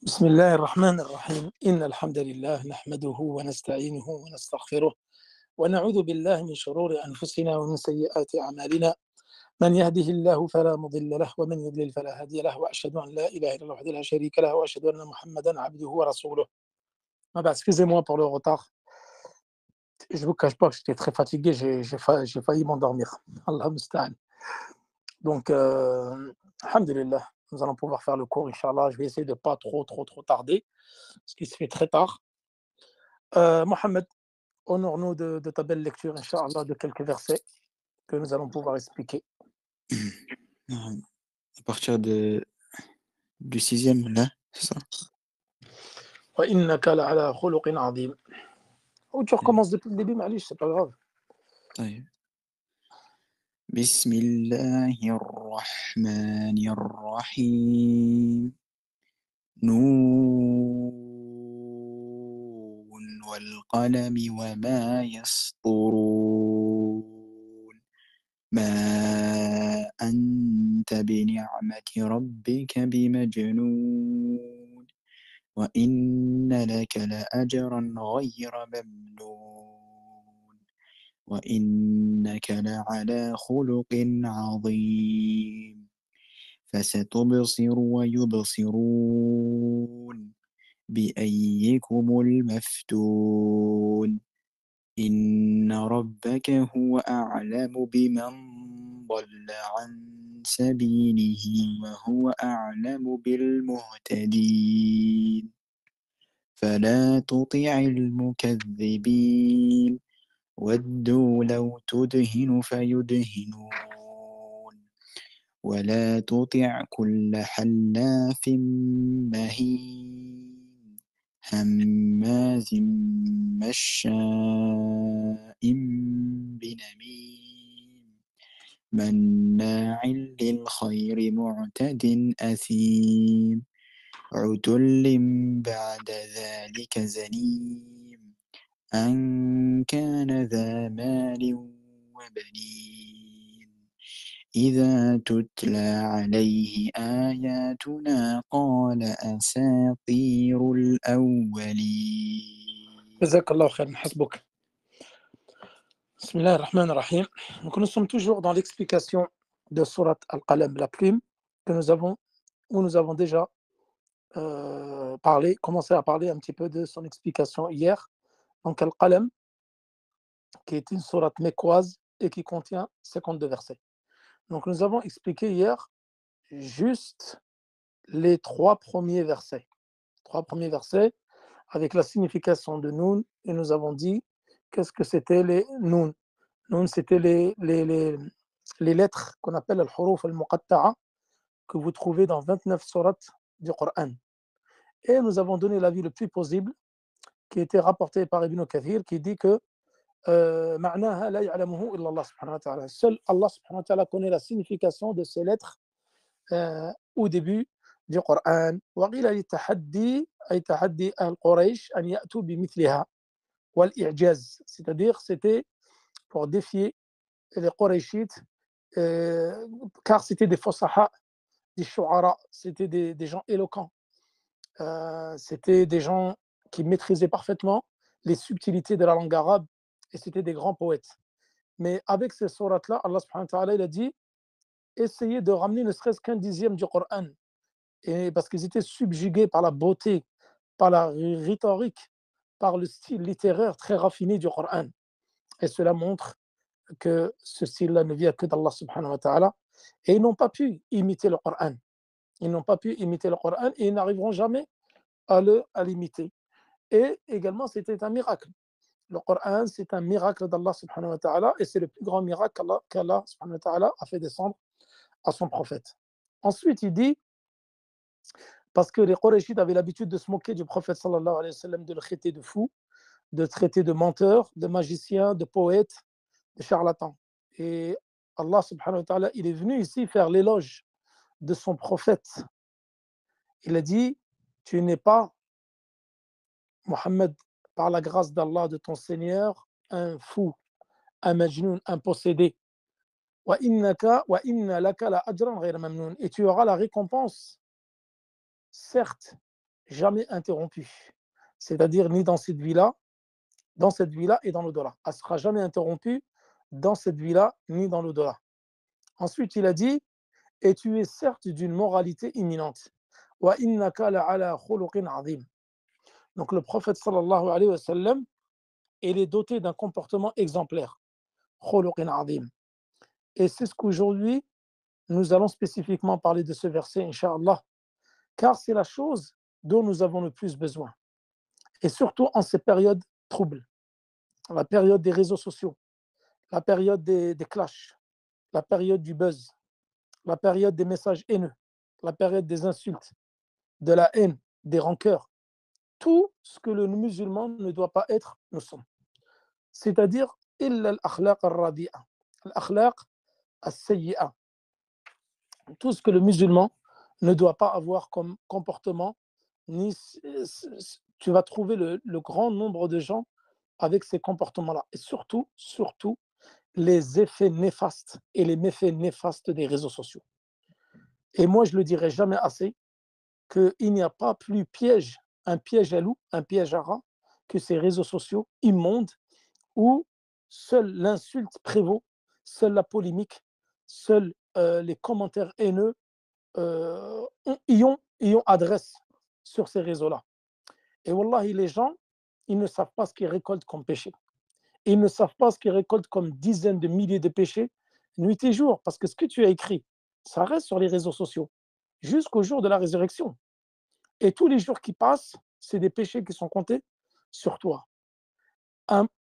بسم الله الرحمن الرحيم إن الحمد لله نحمده ونستعينه ونستغفره ونعوذ بالله من شرور أنفسنا ومن سيئات أعمالنا من يهده الله فلا مضل له ومن يضلل فلا هادي له وأشهد أن لا إله إلا الله وحده لا شريك له وأشهد أن محمدا عبده ورسوله. Ah bah, excusez-moi pour le retard. Je vous cache pas que j'étais très fatigué, j'ai failli m'endormir. Allah musta'an. Donc, alhamdulillah, nous allons pouvoir faire le cours, Inch'Allah. Je vais essayer de pas trop tarder, parce qu'il se fait très tard. Mohamed, honore-nous de ta belle lecture, Inch'Allah, de quelques versets que nous allons pouvoir expliquer. À partir du sixième, là, c'est ça? وإنك لعلى خلق عظيم. Ou tu recommences depuis le début, معليش, c'est pas grave. طيب. بسم الله الرحمن الرحيم نون والقلم وما يسطرون ما أنت بنعمة ربك بمجنون وإن لك لأجرا غير ممنون وإنك لعلى خلق عظيم فستبصر ويبصرون بأيكم المفتون إن ربك هو أعلم بمن ضل عن سبيله وهو أعلم بالمهتدين فلا تطع المكذبين ودوا لو تدهن فيدهنون ولا تطع كل حلاف مهين هماز مشاء بنميم مناع للخير معتد أثيم عتل بعد ذلك زنيم أن كان ذا مال وبنين إذا تتلى عليه آياتنا قال أساطير الأولين. جزاك الله خير, حسبك. Bismillah ar-Rahman ar-Rahim. Donc nous sommes toujours dans l'explication de Surat Al-Qalam, la plume, où nous avons déjà commencé à parler un petit peu de son explication hier. Donc Al-Qalam, qui est une sourate mécoise et qui contient 52 versets. Donc nous avons expliqué hier juste les trois premiers versets avec la signification de Noun, et nous avons dit qu'est-ce que c'était les Noun. Noun, c'était les lettres qu'on appelle al-huruf al-muqatta'a, que vous trouvez dans 29 sourates du Coran. Et nous avons donné l'avis le plus possible, qui était rapporté par Ibn Kathir, qui dit que معناها لا يعلمه إلا الله سبحانه وتعالى. Seul Allah subhanahu wa ta'ala connaît la signification de ces lettres au début du Coran. وقيل للتحدي أي تحدي أهل قريش أن يأتوا بمثلها والإعجاز, c'est-à-dire c'était pour défier les Qurayshites, car c'était des fasaha, des shu'ara, c'était des gens éloquents, c'était des gens qui maîtrisaient parfaitement les subtilités de la langue arabe, et c'était des grands poètes. Mais avec ces sourates-là, Allah subhanahu wa ta'ala, il a dit essayez de ramener ne serait-ce qu'un dixième du Coran, et parce qu'ils étaient subjugués par la beauté, par la rhétorique, par le style littéraire très raffiné du Coran. Et cela montre que ce style-là ne vient que d'Allah subhanahu wa ta'ala, et ils n'ont pas pu imiter le Coran. Ils n'ont pas pu imiter le Coran et ils n'arriveront jamais à l'imiter. Et également, c'était un miracle. Le Coran, c'est un miracle d'Allah subhanahu wa ta'ala, et c'est le plus grand miracle qu'Allah subhanahu wa ta'ala a fait descendre à son prophète. Ensuite, il dit, parce que les Qurayshites avaient l'habitude de se moquer du prophète sallallahu alayhi wa sallam, de le traiter de fou, de traiter de menteur, de magicien, de poète, de charlatan. Et Allah subhanahu wa ta'ala, il est venu ici faire l'éloge de son prophète. Il a dit, tu n'es pas, Mohammed, par la grâce d'Allah, de ton Seigneur, un fou, un majnoun, un possédé. Et tu auras la récompense, certes, jamais interrompue. C'est-à-dire ni dans cette vie-là, et dans l'au-delà. Elle ne sera jamais interrompue dans cette vie-là, ni dans l'au-delà. Ensuite, il a dit, et tu es certes d'une moralité imminente. Wa innaka la'ala khuluqin azim. Donc le prophète sallallahu alayhi wa sallam, il est doté d'un comportement exemplaire. Khuluqin azim. Et c'est ce qu'aujourd'hui, nous allons spécifiquement parler de ce verset, Inch'Allah, car c'est la chose dont nous avons le plus besoin. Et surtout en ces périodes troubles, la période des réseaux sociaux, la période des clashs, la période du buzz, la période des messages haineux, la période des insultes, de la haine, des rancœurs, tout ce que le musulman ne doit pas être, nous sommes. C'est-à-dire, illa al-akhlaq al-radi'a, al-akhlaq al-sayyi'a, tout ce que le musulman ne doit pas avoir comme comportement, ni tu vas trouver le grand nombre de gens avec ces comportements-là. Et surtout, les effets néfastes et les méfaits néfastes des réseaux sociaux. Et moi, je ne le dirai jamais assez, qu'il n'y a pas plus piège, un piège à loup, un piège à rat, que ces réseaux sociaux immondes où seule l'insulte prévaut, seule la polémique, seuls les commentaires haineux y ont adresse sur ces réseaux-là. Et wallahi, les gens, ils ne savent pas ce qu'ils récoltent comme péché. Ils ne savent pas ce qu'ils récoltent comme dizaines de milliers de péchés, nuit et jour, parce que ce que tu as écrit, ça reste sur les réseaux sociaux, jusqu'au jour de la résurrection. Et tous les jours qui passent, c'est des péchés qui sont comptés sur toi.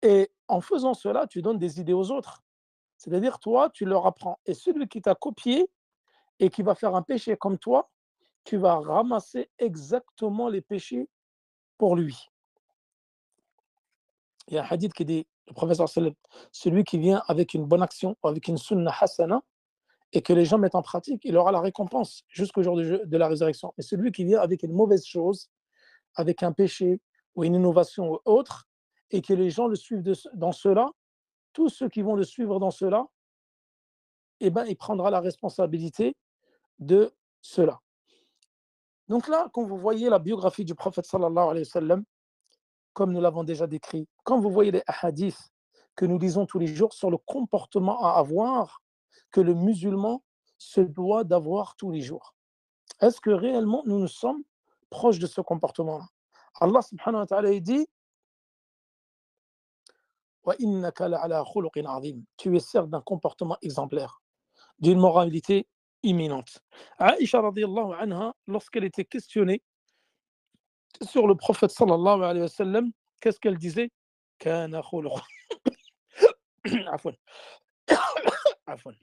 Et en faisant cela, tu donnes des idées aux autres. C'est-à-dire, toi, tu leur apprends. Et celui qui t'a copié et qui va faire un péché comme toi, tu vas ramasser exactement les péchés pour lui. Il y a un hadith qui dit, le professeur sallam, celui qui vient avec une bonne action, avec une sunna hasana, et que les gens mettent en pratique, il aura la récompense jusqu'au jour de la résurrection. Mais celui qui vient avec une mauvaise chose, avec un péché ou une innovation ou autre, et que les gens le suivent dans cela, tous ceux qui vont le suivre dans cela, eh ben, il prendra la responsabilité de cela. Donc là, quand vous voyez la biographie du prophète sallallahu alayhi wa sallam, comme nous l'avons déjà décrit, quand vous voyez les hadiths que nous lisons tous les jours sur le comportement à avoir que le musulman se doit d'avoir tous les jours, est-ce que réellement nous sommes proches de ce comportement-là? Allah subhanahu wa ta'ala dit tu es certes d'un comportement exemplaire, d'une moralité imminente. Aïcha radiallahu anha, lorsqu'elle était questionnée sur le prophète sallallahu alayhi wa sallam, qu'est-ce qu'elle disait? Kana khuluq. Afwan. Afwan.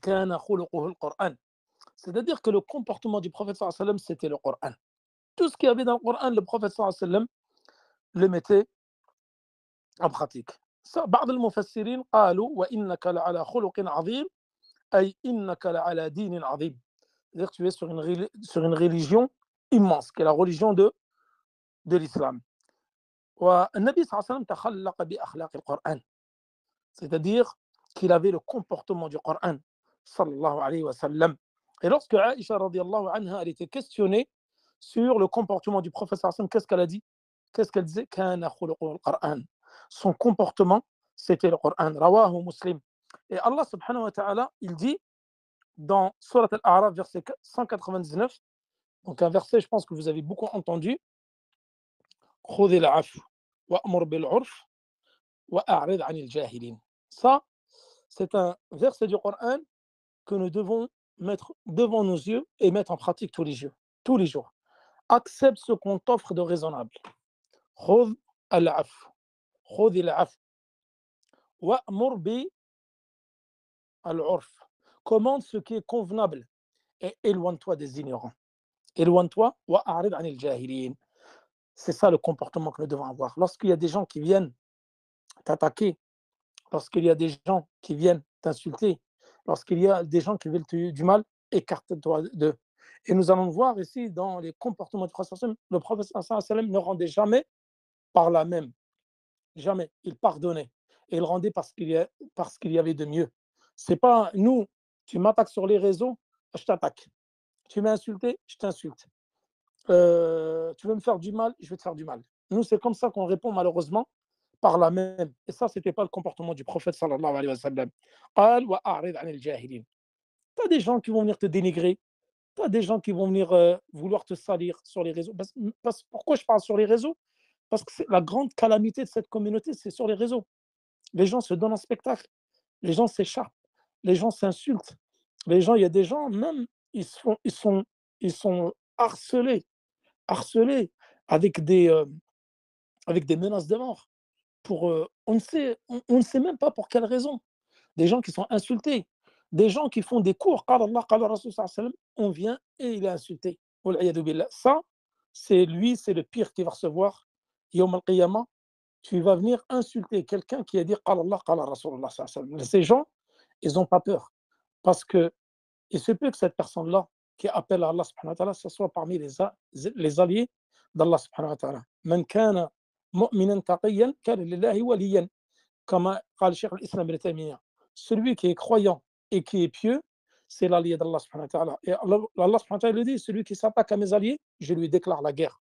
Kana khuluquhu al-Qur'an. C'est-à-dire que le comportement du prophète sallallahu alayhi wa sallam, c'était le Coran. Tout ce qu'il y avait dans le Coran, le prophète sallallahu alayhi wa sallam le mettait en pratique. بعض المفسرين قالوا وإنك لعلى خلق عظيم أي إنك لعلى دين عظيم. C'est-à-dire que tu es sur une religion immense, qui est la religion de l'islam. والنبي صلى الله عليه وسلم تخلق بأخلاق القرآن. C'est-à-dire qu'il avait le comportement du Coran, sallallahu alayhi wa sallam. Et lorsque Aïcha radiallahu anha, elle était questionnée sur le comportement du prophète sallallahu alayhi wa sallam, qu'est-ce qu'elle a dit? Qu'est-ce qu'elle disait? Kana khuluquhu al-Qur'an. Son comportement, c'était le Coran. Rawahu Muslim. Et Allah subhanahu wa ta'ala, il dit dans Surat Al-A'raf, verset 199, donc un verset, je pense que vous avez beaucoup entendu, Khudhil afw wa'mur bil 'urf wa'a'rid 'anil jahilin. Ça, c'est un verset du Coran que nous devons mettre devant nos yeux et mettre en pratique tous les jours. Tous les jours. Accepte ce qu'on t'offre de raisonnable. Khudh al-'afw. Khudhil afw. Wa'mur bil 'urf. Commande ce qui est convenable et éloigne-toi des ignorants. Éloigne-toi, wa'a'rid 'anil jahilin. C'est ça le comportement que nous devons avoir. Lorsqu'il y a des gens qui viennent t'attaquer, lorsqu'il y a des gens qui viennent t'insulter, lorsqu'il y a des gens qui veulent du mal, écarte-toi d'eux. Et nous allons voir ici dans les comportements du prophète, le prophète ne rendait jamais par la même. Jamais. Il pardonnait. Et il rendait parce qu'il y avait de mieux. C'est pas nous Tu m'attaques sur les réseaux, je t'attaque. Tu m'as insulté, je t'insulte. Tu veux me faire du mal, je vais te faire du mal. Nous, c'est comme ça qu'on répond malheureusement par la même. Et ça, ce n'était pas le comportement du prophète sallallahu alayhi wa sallam. Qal wa a'rid 'anil jahilin. Tu as des gens qui vont venir te dénigrer, tu as des gens qui vont venir vouloir te salir sur les réseaux. Pourquoi je parle sur les réseaux? Parce que la grande calamité de cette communauté, c'est sur les réseaux. Les gens se donnent un spectacle, les gens s'écharpent, les gens s'insultent. Les gens, il y a des gens, même, ils sont harcelés, harcelés avec avec des menaces de mort. On ne sait même pas pour quelle raison. Des gens qui sont insultés, des gens qui font des cours, qala Allah, qala Rasul sallallahu alayhi wa sallam, on vient et il est insulté. Wal'iyadu billah. Ça, c'est lui, c'est le pire qu'il va recevoir. Yawm al-Qiyamah, tu vas venir insulter quelqu'un qui a dit qala Allah, qala Rasulullah sallallahu alayhi wa sallam. Ces gens, ils n'ont pas peur. Parce que il se peut que cette personne-là, qui appelle à Allah subhanahu wa ta'ala, ce soit parmi les alliés d'Allah subhanahu wa ta'ala. Man kana mu'minan taqiyyan, kana lillahi waliyan. Comme قال Cheikh l'Islam ibn Taymiyyah. Celui qui est croyant et qui est pieux, c'est l'allié d'Allah subhanahu wa ta'ala. Et Allah subhanahu wa ta'ala le dit, celui qui s'attaque à mes alliés, je lui déclare la guerre.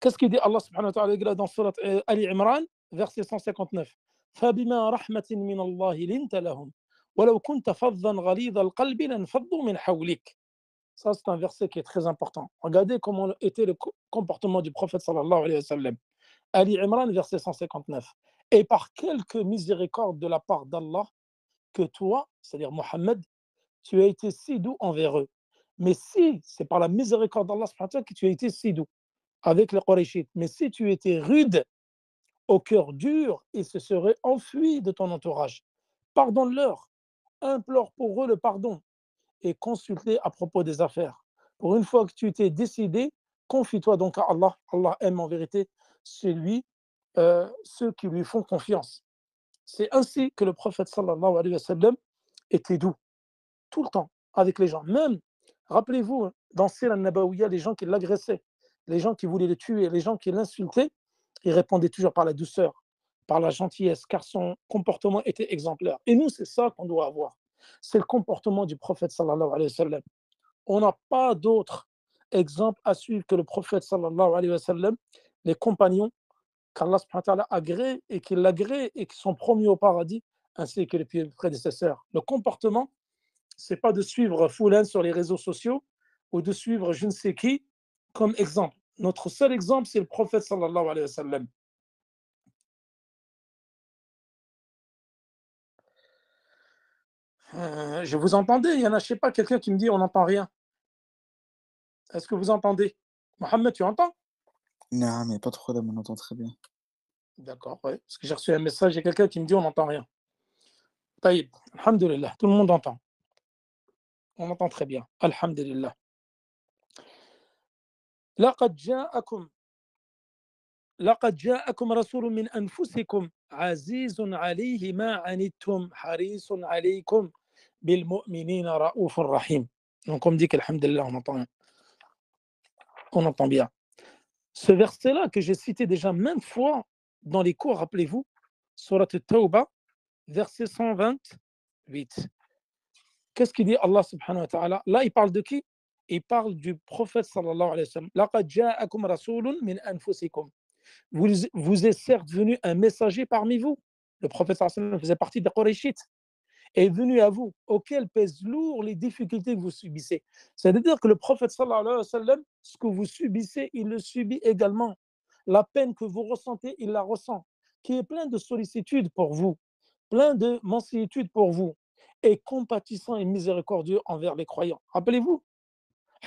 Qu'est-ce qu'il dit Allah subhanahu wa ta'ala dans surat Ali Imran, verset 159? فَبِمَا رَحْمَةٍ مِّنَ اللَّهِ لِنْتَ لَهُمْ وَلَوْ كُنْتَ فَظًّا غَلِيظَ الْقَلْبِ لَانفَضُّوا مِنْ حَوْلِكَ. Ça, c'est un verset qui est très important. Regardez comment était le comportement du prophète sallallahu alayhi wa sallam. Ali Imran, verset 159. Et par quelque miséricorde de la part d'Allah, que toi, c'est-à-dire Mohammed, tu as été si doux envers eux. Mais si, c'est par la miséricorde d'Allah que tu as été si doux avec les Qurayshites, mais si tu étais rude, au cœur dur, ils se seraient enfuis de ton entourage. Pardonne-leur, implore pour eux le pardon et consulte-les à propos des affaires. Pour une fois que tu t'es décidé, confie-toi donc à Allah. Allah aime en vérité ceux qui lui font confiance. C'est ainsi que le prophète sallallahu alayhi wa sallam était doux, tout le temps, avec les gens. Même, rappelez-vous, dans Sira al-Nabawiyya, les gens qui l'agressaient, les gens qui voulaient le tuer, les gens qui l'insultaient, il répondait toujours par la douceur, par la gentillesse, car son comportement était exemplaire. Et nous, c'est ça qu'on doit avoir. C'est le comportement du prophète sallallahu alayhi wa sallam. On n'a pas d'autre exemple à suivre que le prophète sallallahu alayhi wa sallam, les compagnons qu'Allah subhanahu wa ta'ala agrée et qui l'agrée et qui sont promis au paradis, ainsi que les prédécesseurs. Le comportement, c'est pas de suivre Foulan sur les réseaux sociaux ou de suivre je ne sais qui comme exemple. Notre seul exemple, c'est le prophète sallallahu alayhi wa sallam. Je vous entendais, il y en a, je sais pas, quelqu'un qui me dit on n'entend rien. Est-ce que vous entendez? Mohamed, tu entends? Non, mais pas de problème, on entend très bien. D'accord, ouais. Parce que j'ai reçu un message, il y a quelqu'un qui me dit on n'entend rien. Taïb, alhamdulillah, tout le monde entend. On entend très bien. Alhamdulillah. لقد جاءكم لقد جاءكم رسول من أنفسكم عزيز عليه ما عنتم حريص عليكم بالمؤمنين رؤوف رحيم. Donc on me dit qu'alhamdulillah, on entend bien. Ce verset-là que j'ai cité déjà maintes fois dans les cours, rappelez-vous, Surat At-Tawbah, verset 128. Qu'est-ce qu'il dit Allah subhanahu wa ta'ala? Là, il parle de qui? Il parle du prophète sallallahu alayhi wa sallam. لقد جاءكم رسول من أنفسكم. Vous est certes venu un messager parmi vous. Le prophète sallallahu alayhi wa sallam faisait partie des Qurayshites. Est venu à vous, auquel pèsent lourd les difficultés que vous subissez. C'est-à-dire que le prophète sallallahu alayhi wa sallam, ce que vous subissez, il le subit également. La peine que vous ressentez, il la ressent. Qui est plein de sollicitude pour vous, plein de mansuétude pour vous, et compatissant et miséricordieux envers les croyants. Rappelez-vous,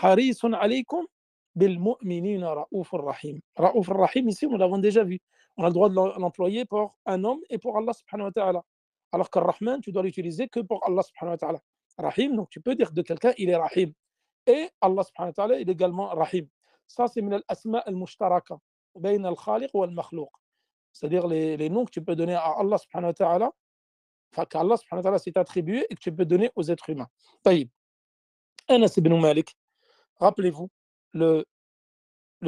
Harisun alaykum bil mu'minina ra'ufur rahim. Ra'ufur rahim, ici, nous l'avons déjà vu. On a le droit de l'employer pour un homme et pour Allah subhanahu wa ta'ala. Alors que Rahman, tu dois l'utiliser que pour Allah subhanahu wa ta'ala. Rahim, donc tu peux dire de quelqu'un, il est Rahim. Et Allah subhanahu wa ta'ala, il est également Rahim. Ça, c'est min al-asma al-mushtaraka, bayn al-khaliq wa al-makhlouq. C'est-à-dire les noms que tu peux donner à Allah subhanahu wa ta'ala, enfin qu'Allah subhanahu wa ta'ala s'est attribué et que tu peux donner aux êtres humains. Taïb. Anas ibn Malik, rappelez-vous, le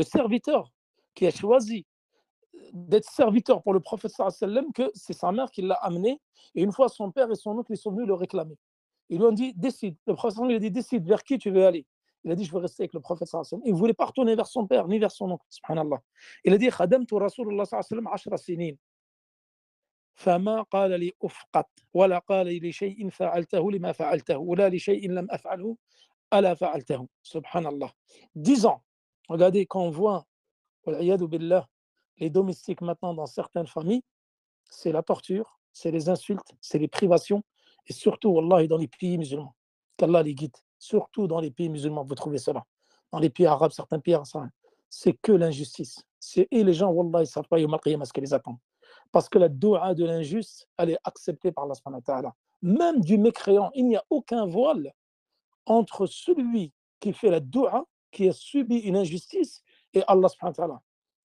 serviteur qui a choisi d'être serviteur pour le prophète sallallahu alayhi wa sallam que c'est sa mère qui l'a amené. Et une fois, son père et son oncle ils sont venus le réclamer. Ils lui ont dit, décide. Le prophète sallallahu alayhi wa sallam, il a dit, décide vers qui tu veux aller. Il a dit, je veux rester avec le prophète sallallahu alayhi wa sallam. Il ne voulait pas retourner vers son père ni vers son oncle. Subhanallah. Il a dit, khadamtu Rasulullah sallallahu alayhi wa sallam 10 sinin. فما قال لي أفقط ولا قال لي لشيء فعلته لما فعلته ولا لشيء لم أفعله ألا فعلته. Subhanallah. 10 ans. Regardez, quand on voit, wal'iyadu billah, les domestiques maintenant dans certaines familles, c'est la torture, c'est les insultes, c'est les privations, et surtout, wallahi, dans les pays musulmans. Qu'Allah les guide. Surtout dans les pays musulmans, vous trouvez cela. Dans les pays arabes, certains pays arabes, c'est que l'injustice. Et les gens, wallah, ils ne savent pas yawm al-qiyamah ce qui les attend. Parce que la doua de l'injuste, elle est acceptée par Allah subhanahu wa ta'ala. Même du mécréant, il n'y a aucun voile entre celui qui fait la doua, qui a subi une injustice, et Allah subhanahu wa ta'ala.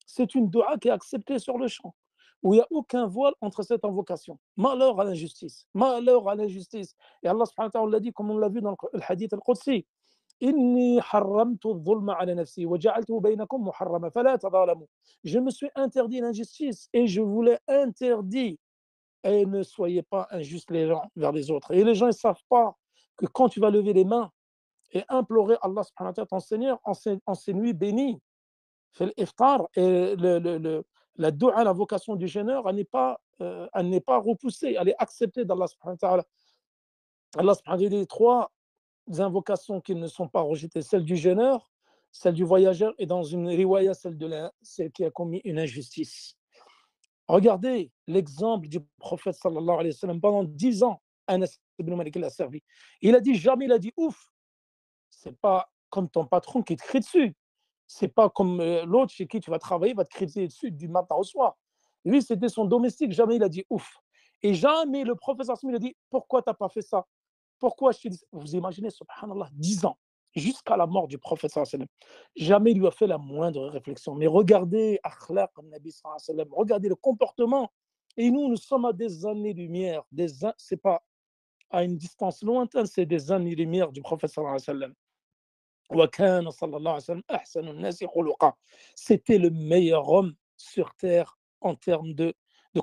C'est une doua qui est acceptée sur le champ, où il n'y a aucun voile entre cette invocation. Malheur à l'injustice, malheur à l'injustice. Et Allah subhanahu wa ta'ala l'a dit, comme on l'a vu dans le hadith al-Qudsi, Inni harramtu dhulma ala nafsi wa ja'altuhu baynakum muharrama fala tadhalamu. Je me suis interdit l'injustice et je vous l'ai interdit. Et ne soyez pas injustes les uns vers les autres. Et les gens ne savent pas que quand tu vas lever les mains et implorer Allah subhanahu wa ta'ala, ton Seigneur, en ces nuits bénies, fait l'iftar, et la doua, la vocation du jeûneur, elle n'est pas repoussée, elle est acceptée d'Allah subhanahu wa ta'ala. Allah subhanahu wa ta'ala dit 3 invocations qui ne sont pas rejetées, celle du jeûneur, celle du voyageur, et dans une riwaya, celle qui a commis une injustice. Regardez l'exemple du prophète sallallahu alayhi wa sallam. Pendant 10 ans, Anas ibn Malik l'a servi. Il a dit jamais, il a dit ouf. C'est pas comme ton patron qui te crie dessus. C'est pas comme l'autre chez qui tu vas travailler, va te crier dessus du matin au soir. Lui, c'était son domestique, jamais il a dit ouf. Et jamais le prophète sallallahu alayhi wa sallam, il a dit pourquoi tu n'as pas fait ça? Pourquoi je te dis? Vous imaginez, subhanallah, 10 ans, jusqu'à la mort du prophète sallallahu alayhi wa sallam. Jamais il lui a fait la moindre réflexion. Mais regardez, akhlaq al-Nabi sallallahu alayhi wa sallam, regardez le comportement. Et nous sommes à des années-lumière. C'est pas à une distance lointaine, c'est des années-lumière du prophète sallallahu alayhi wa sallam. وكان صلى الله عليه وسلم أحسن الناس خلقا. C'était le meilleur homme sur terre en termes de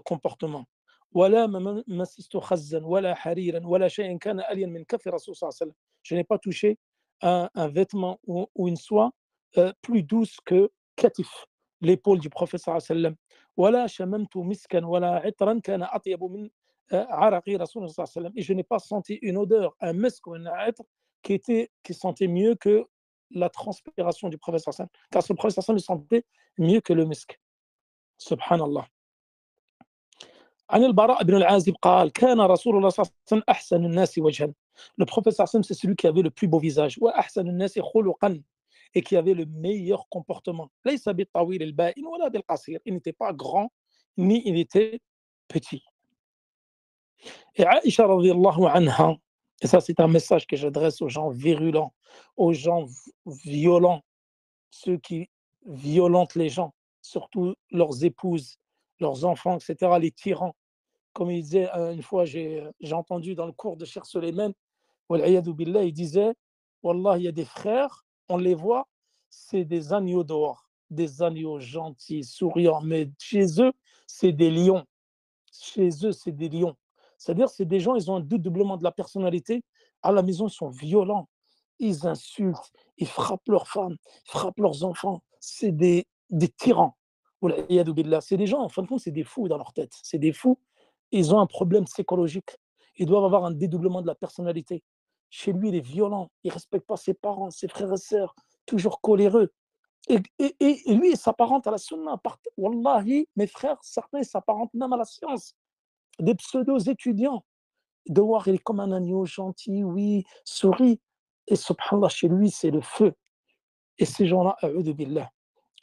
comportement. ولا مسست خزا ولا حريرا ولا شيء كان ألين من كف رسول صلى الله عليه وسلم. Je n'ai pas touché un vêtement ou une soie plus douce que katif, l'épaule du prophète صلى الله عليه وسلم. ولا شممت مسكا ولا عطرا كان أطيب من عرق رسول الله صلى الله عليه وسلم. Et je n'ai pas senti une odeur, un misk ou un عطر qui sentait mieux que la transpiration du prophète sallallahu alayhi wa sallam. Car ce prophète sallallahu alayhi wa sallam sentait mieux que le misk. Subhanallah. عن البراء بن العازب قال كان رسول الله صلى الله عليه وسلم أحسن الناس وجها. Le prophète sallallahu alayhi wa sallam, c'est celui qui avait le plus beau visage. وأحسن الناس خلقا, et qui avait le meilleur comportement. ليس بالطويل البائن ولا بالقصير. Il n'était pas grand ni il était petit. Et Aïcha radhiyallahu anha, et ça c'est un message que j'adresse aux gens virulents, aux gens violents, ceux qui violentent les gens, surtout leurs épouses, leurs enfants, etc., les tyrans. Comme il disait une fois, j'ai entendu dans le cours de Cheikh Suleiman, il disait, Wallah, il y a des frères, on les voit, c'est des agneaux dehors, des agneaux gentils, souriants, mais chez eux, c'est des lions. Chez eux, c'est des lions. C'est-à-dire, c'est des gens, ils ont un doublement de la personnalité. À la maison, ils sont violents. Ils insultent, ils frappent leurs femmes, ils frappent leurs enfants. C'est des tyrans. C'est des gens, en fin de compte, c'est des fous dans leur tête. C'est des fous. Ils ont un problème psychologique. Ils doivent avoir un dédoublement de la personnalité. Chez lui, il est violent. Il ne respecte pas ses parents, ses frères et sœurs, toujours coléreux. Et lui, il s'apparente à la sunna. Wallahi, mes frères, certains s'apparentent même à la science. Des pseudo-étudiants. De voir, il est comme un agneau gentil, oui, sourit. Et subhanallah, chez lui, c'est le feu. Et ces gens-là, a'udhu billah.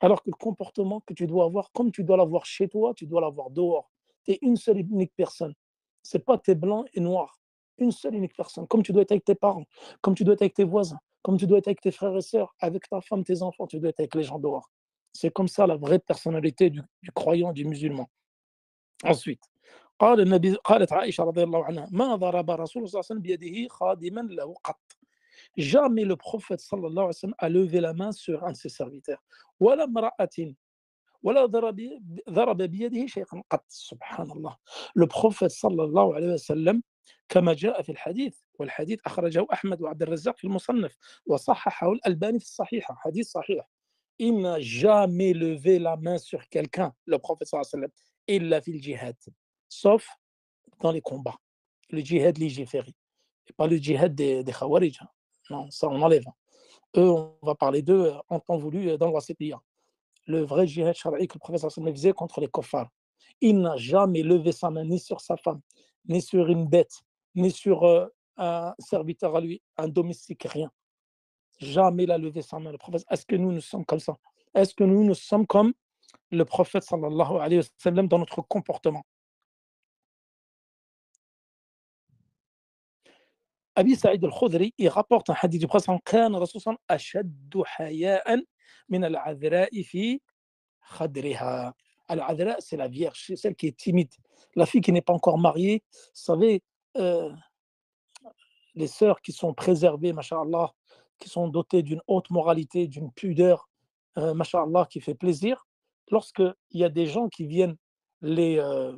Alors que le comportement que tu dois avoir, comme tu dois l'avoir chez toi, tu dois l'avoir dehors. Tu es une seule et unique personne. Ce n'est pas t'es blanc et noir. Une seule et unique personne. Comme tu dois être avec tes parents, comme tu dois être avec tes voisins, comme tu dois être avec tes frères et sœurs, avec ta femme, tes enfants, tu dois être avec les gens dehors. C'est comme ça la vraie personnalité du croyant, du musulman. Ensuite, قالت عائشة رضي الله عنها ما ضرب رسول الله صلى الله عليه وسلم بيده خادما له قط. Jamais le prophète sallallahu alayhi wa sallam a levé la main sur un de ses serviteurs. ولا امرأة ولا ضرب بيده شيئًا قط. سبحان الله. Le prophète sallallahu alayhi wa sallam كما جاء في الحديث، والحديث أخرجه أحمد وعبد الرزاق في المصنف وصححه الألباني في الصحيحة، حديث صحيح. Il n'a jamais levé la main sur quelqu'un, le prophète sallallahu alayhi wa sallam, إلا في الجهاد, sauf dans les combats. Le djihad légiféré, et pas le djihad des khawarij. Non, ça on enlève. Eux, on va parler d'eux en temps voulu dans le wasitiyya. Le vrai djihad shar'i que le prophète sallallahu alayhi wa sallam faisait contre les kuffars. Il n'a jamais levé sa main ni sur sa femme, ni sur une bête, ni sur un serviteur à lui, un domestique, rien. Jamais il a levé sa main. Le prophète, est-ce que nous sommes comme ça? Est-ce que nous sommes comme le prophète sallallahu alayhi wa sallam dans notre comportement? Abi Saïd al-Khudri, il rapporte un hadith du prophète كان رسول الله أشد حياء من العذراء في خدرها. Al-Adra, c'est la vierge, c'est celle qui est timide, la fille qui n'est pas encore mariée. Vous savez, euh, les sœurs qui sont préservées, masha'Allah, qui sont dotées d'une haute moralité, d'une pudeur, masha'Allah, qui fait plaisir. Lorsqu'il y a des gens qui viennent les, euh,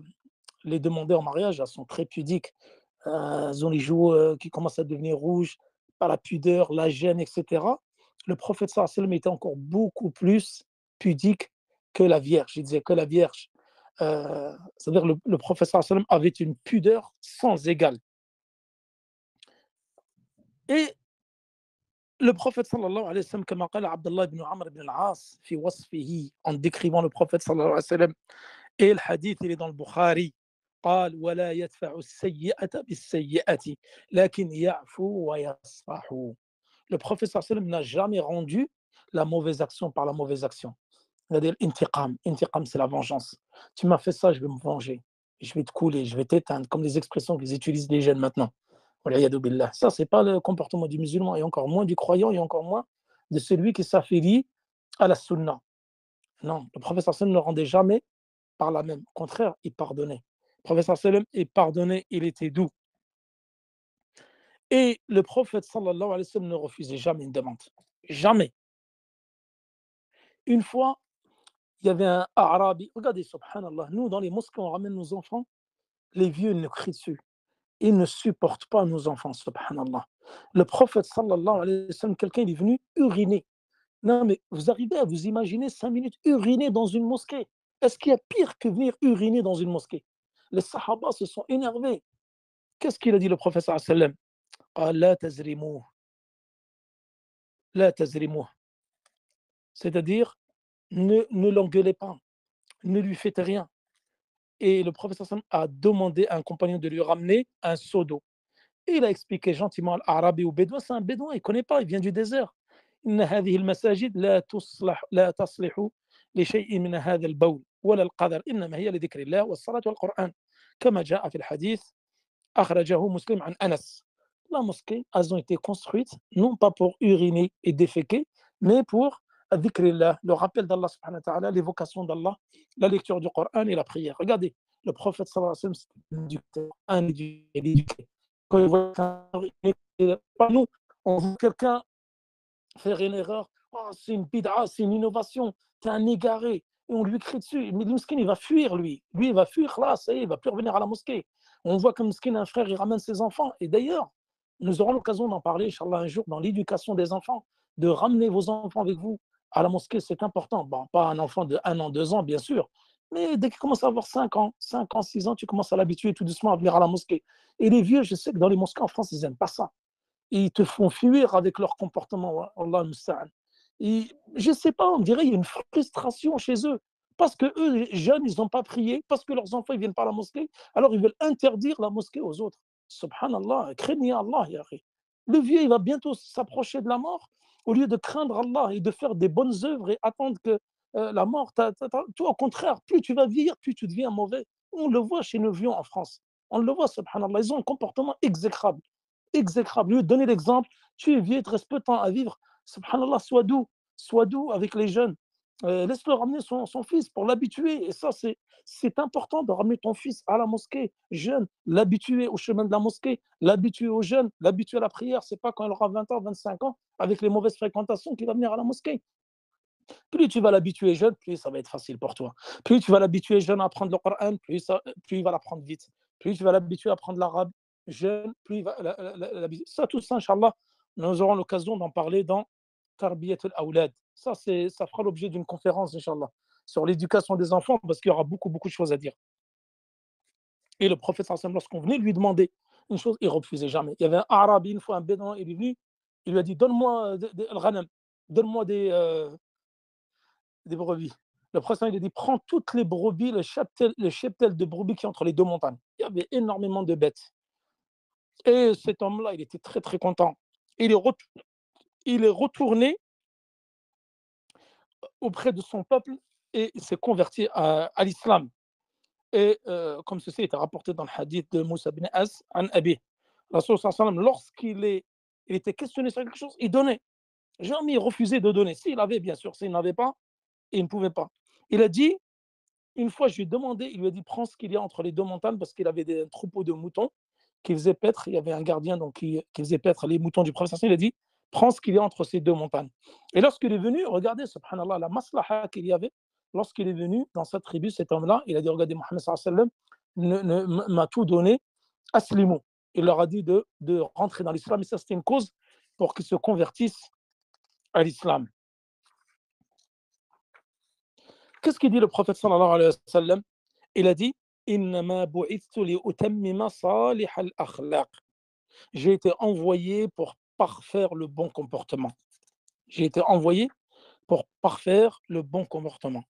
les demander en mariage, elles sont très pudiques. Elles ont les joues qui commencent à devenir rouges par la pudeur, la gêne, etc. Le prophète sallallahu alayhi wa sallam était encore beaucoup plus pudique que la Vierge. Il disait que la Vierge, c'est-à-dire le prophète sallallahu alayhi wa sallam avait une pudeur sans égale. Et le prophète sallallahu alayhi wa sallam, comme قال Abdullah ibn Amr ibn al-As, في وصفه, en décrivant le prophète sallallahu alayhi wa sallam, et le hadith, il est dans le Bukhari. قال ولا يدفع السيئة بالسيئة لكن يعفو ويصفح. Le prophète sallallahu alayhi wa sallam n'a jamais rendu la mauvaise action par la mauvaise action. C'est-à-dire intiqam. Intiqam, c'est la vengeance. Tu m'as fait ça, je vais me venger. Je vais te couler, je vais t'éteindre, comme les expressions qu'ils utilisent les jeunes maintenant. Ça, ce n'est pas le comportement du musulman, et encore moins du croyant, et encore moins de celui qui s'affilie à la sunna. Non, le prophète sallallahu alayhi wa sallam ne rendait jamais par la même. Au contraire, il pardonnait. Le prophète sallallahu alayhi wa sallam, il pardonnait, il était doux. Et le prophète sallallahu alayhi wa sallam ne refusait jamais une demande. Jamais. Une fois, il y avait un Arabi. Regardez, subhanallah, nous, dans les mosquées, on ramène nos enfants, les vieux nous crient dessus. Ils ne supportent pas nos enfants, subhanallah. Le prophète sallallahu alayhi wa sallam, quelqu'un il est venu uriner. Non, mais vous arrivez à vous imaginer 5 minutes uriner dans une mosquée? Est-ce qu'il y a pire que venir uriner dans une mosquée? Les sahaba se sont énervés. Qu'est-ce qu'il a dit le prophète sallallahu alayhi wa sallam? قال لا تزرموه. لا تزرموه. C'est-à-dire, ne l'engueulez pas, ne lui faites rien. Et le prophète sallallahu alayhi wa sallam a demandé à un compagnon de lui ramener un seau d'eau. Et il a expliqué gentiment à l'Arabe ou au Bédouin, c'est un Bédouin, il ne connaît pas, il vient du désert. إن هذه المساجد لا تصلح لشيء من هذا البول ولا القدر إنما هي لذكر الله والصلاة والقرآن كما جاء في الحديث أخرجه مسلم عن أنس. La mosquée, elles ont été construites non pas pour uriner et déféquer, mais pour dhikrillah, le rappel d'Allah subhanahu wa ta'ala, l'évocation d'Allah, la lecture du Coran et la prière. Regardez, le prophète sallallahu alayhi wa sallam, c'est un éduqué. Quand il voit pas nous, on voit quelqu'un faire une erreur, oh, c'est une bid'a, c'est une innovation, t'es un égaré, et on lui crie dessus. Mais le miskin, il va fuir, lui. Lui, il va fuir, là, ça y est, il va plus revenir à la mosquée. On voit qu'un miskin, un frère, il ramène ses enfants. Et d'ailleurs, nous aurons l'occasion d'en parler, Inch'Allah, un jour, dans l'éducation des enfants, de ramener vos enfants avec vous à la mosquée, c'est important. Bon, pas un enfant de 1 an, 2 ans, bien sûr, mais dès qu'il commence à avoir 5 ans, 6 ans, tu commences à l'habituer tout doucement à venir à la mosquée. Et les vieux, je sais que dans les mosquées en France, ils n'aiment pas ça. Ils te font fuir avec leur comportement. Allah musta'an. Et je ne sais pas, on dirait qu'il y a une frustration chez eux. Parce que eux, les jeunes, ils n'ont pas prié, parce que leurs enfants ne viennent pas à la mosquée, alors ils veulent interdire la mosquée aux autres. Subhanallah, craignez Allah, ya akhi. Le vieux, il va bientôt s'approcher de la mort, au lieu de craindre Allah et de faire des bonnes œuvres et attendre que la mort, toi, au contraire, plus tu vas vieillir, plus tu deviens mauvais. On le voit chez nos vieux en France. On le voit, subhanallah, ils ont un comportement exécrable. Exécrable. Lui, donner l'exemple, tu es vieux, il te reste peu de temps à vivre. Subhanallah, sois doux avec les jeunes. Laisse-le ramener son fils pour l'habituer. Et ça, c'est important de ramener ton fils à la mosquée, jeune, l'habituer au chemin de la mosquée, l'habituer aux jeunes, l'habituer à la prière. C'est pas quand il aura 20 ans, 25 ans, avec les mauvaises fréquentations, qu'il va venir à la mosquée. Plus tu vas l'habituer jeune, plus ça va être facile pour toi. Plus tu vas l'habituer jeune à apprendre le Coran, plus il va l'apprendre vite. Plus tu vas l'habituer à apprendre l'arabe jeune, plus il va l'habituer. Ça, tout ça, Inch'Allah, nous aurons l'occasion d'en parler dans Tarbiyat al-Awlad. Ça fera l'objet d'une conférence, Inch'Allah, sur l'éducation des enfants, parce qu'il y aura beaucoup, beaucoup de choses à dire. Et le prophète, lorsqu'on venait lui demander une chose, il ne refusait jamais. Il y avait un Arabe, une fois un Bédouin, il est venu, il lui a dit donne-moi le ghanam, donne-moi des brebis. Le prophète, il a dit prends toutes les brebis, le cheptel de brebis qui est entre les deux montagnes. Il y avait énormément de bêtes. Et cet homme-là, il était très, très content. Il est, il est retourné auprès de son peuple et il s'est converti à l'islam. Et comme ceci était rapporté dans le hadith de Moussa bin As, an Abi. Rasul sallam, il était questionné sur quelque chose, il donnait. Jamais il refusait de donner. S'il avait, bien sûr, s'il n'avait pas, il ne pouvait pas. Il a dit, une fois, je lui ai demandé, il lui a dit, prends ce qu'il y a entre les deux montagnes, parce qu'il avait des troupeaux de moutons qui faisaient paître. Il y avait un gardien donc, qui faisait paître les moutons du prophète. Il a dit, prends ce qu'il y a entre ces deux montagnes. Et lorsqu'il est venu, regardez, subhanallah, la maslaha qu'il y avait, lorsqu'il est venu dans sa tribu, cet homme-là, il a dit, regardez, Mohammed sallam m'a tout donné, aslimu. Il leur a dit de rentrer dans l'islam, et ça, c'était une cause pour qu'ils se convertissent à l'islam. Qu'est-ce qu'il dit le prophète sallallahu alayhi wa sallam? Il a dit Innama bu'ithtu li utammima salih al-akhlaq. J'ai été envoyé pour parfaire le bon comportement. J'ai été envoyé pour parfaire le bon comportement.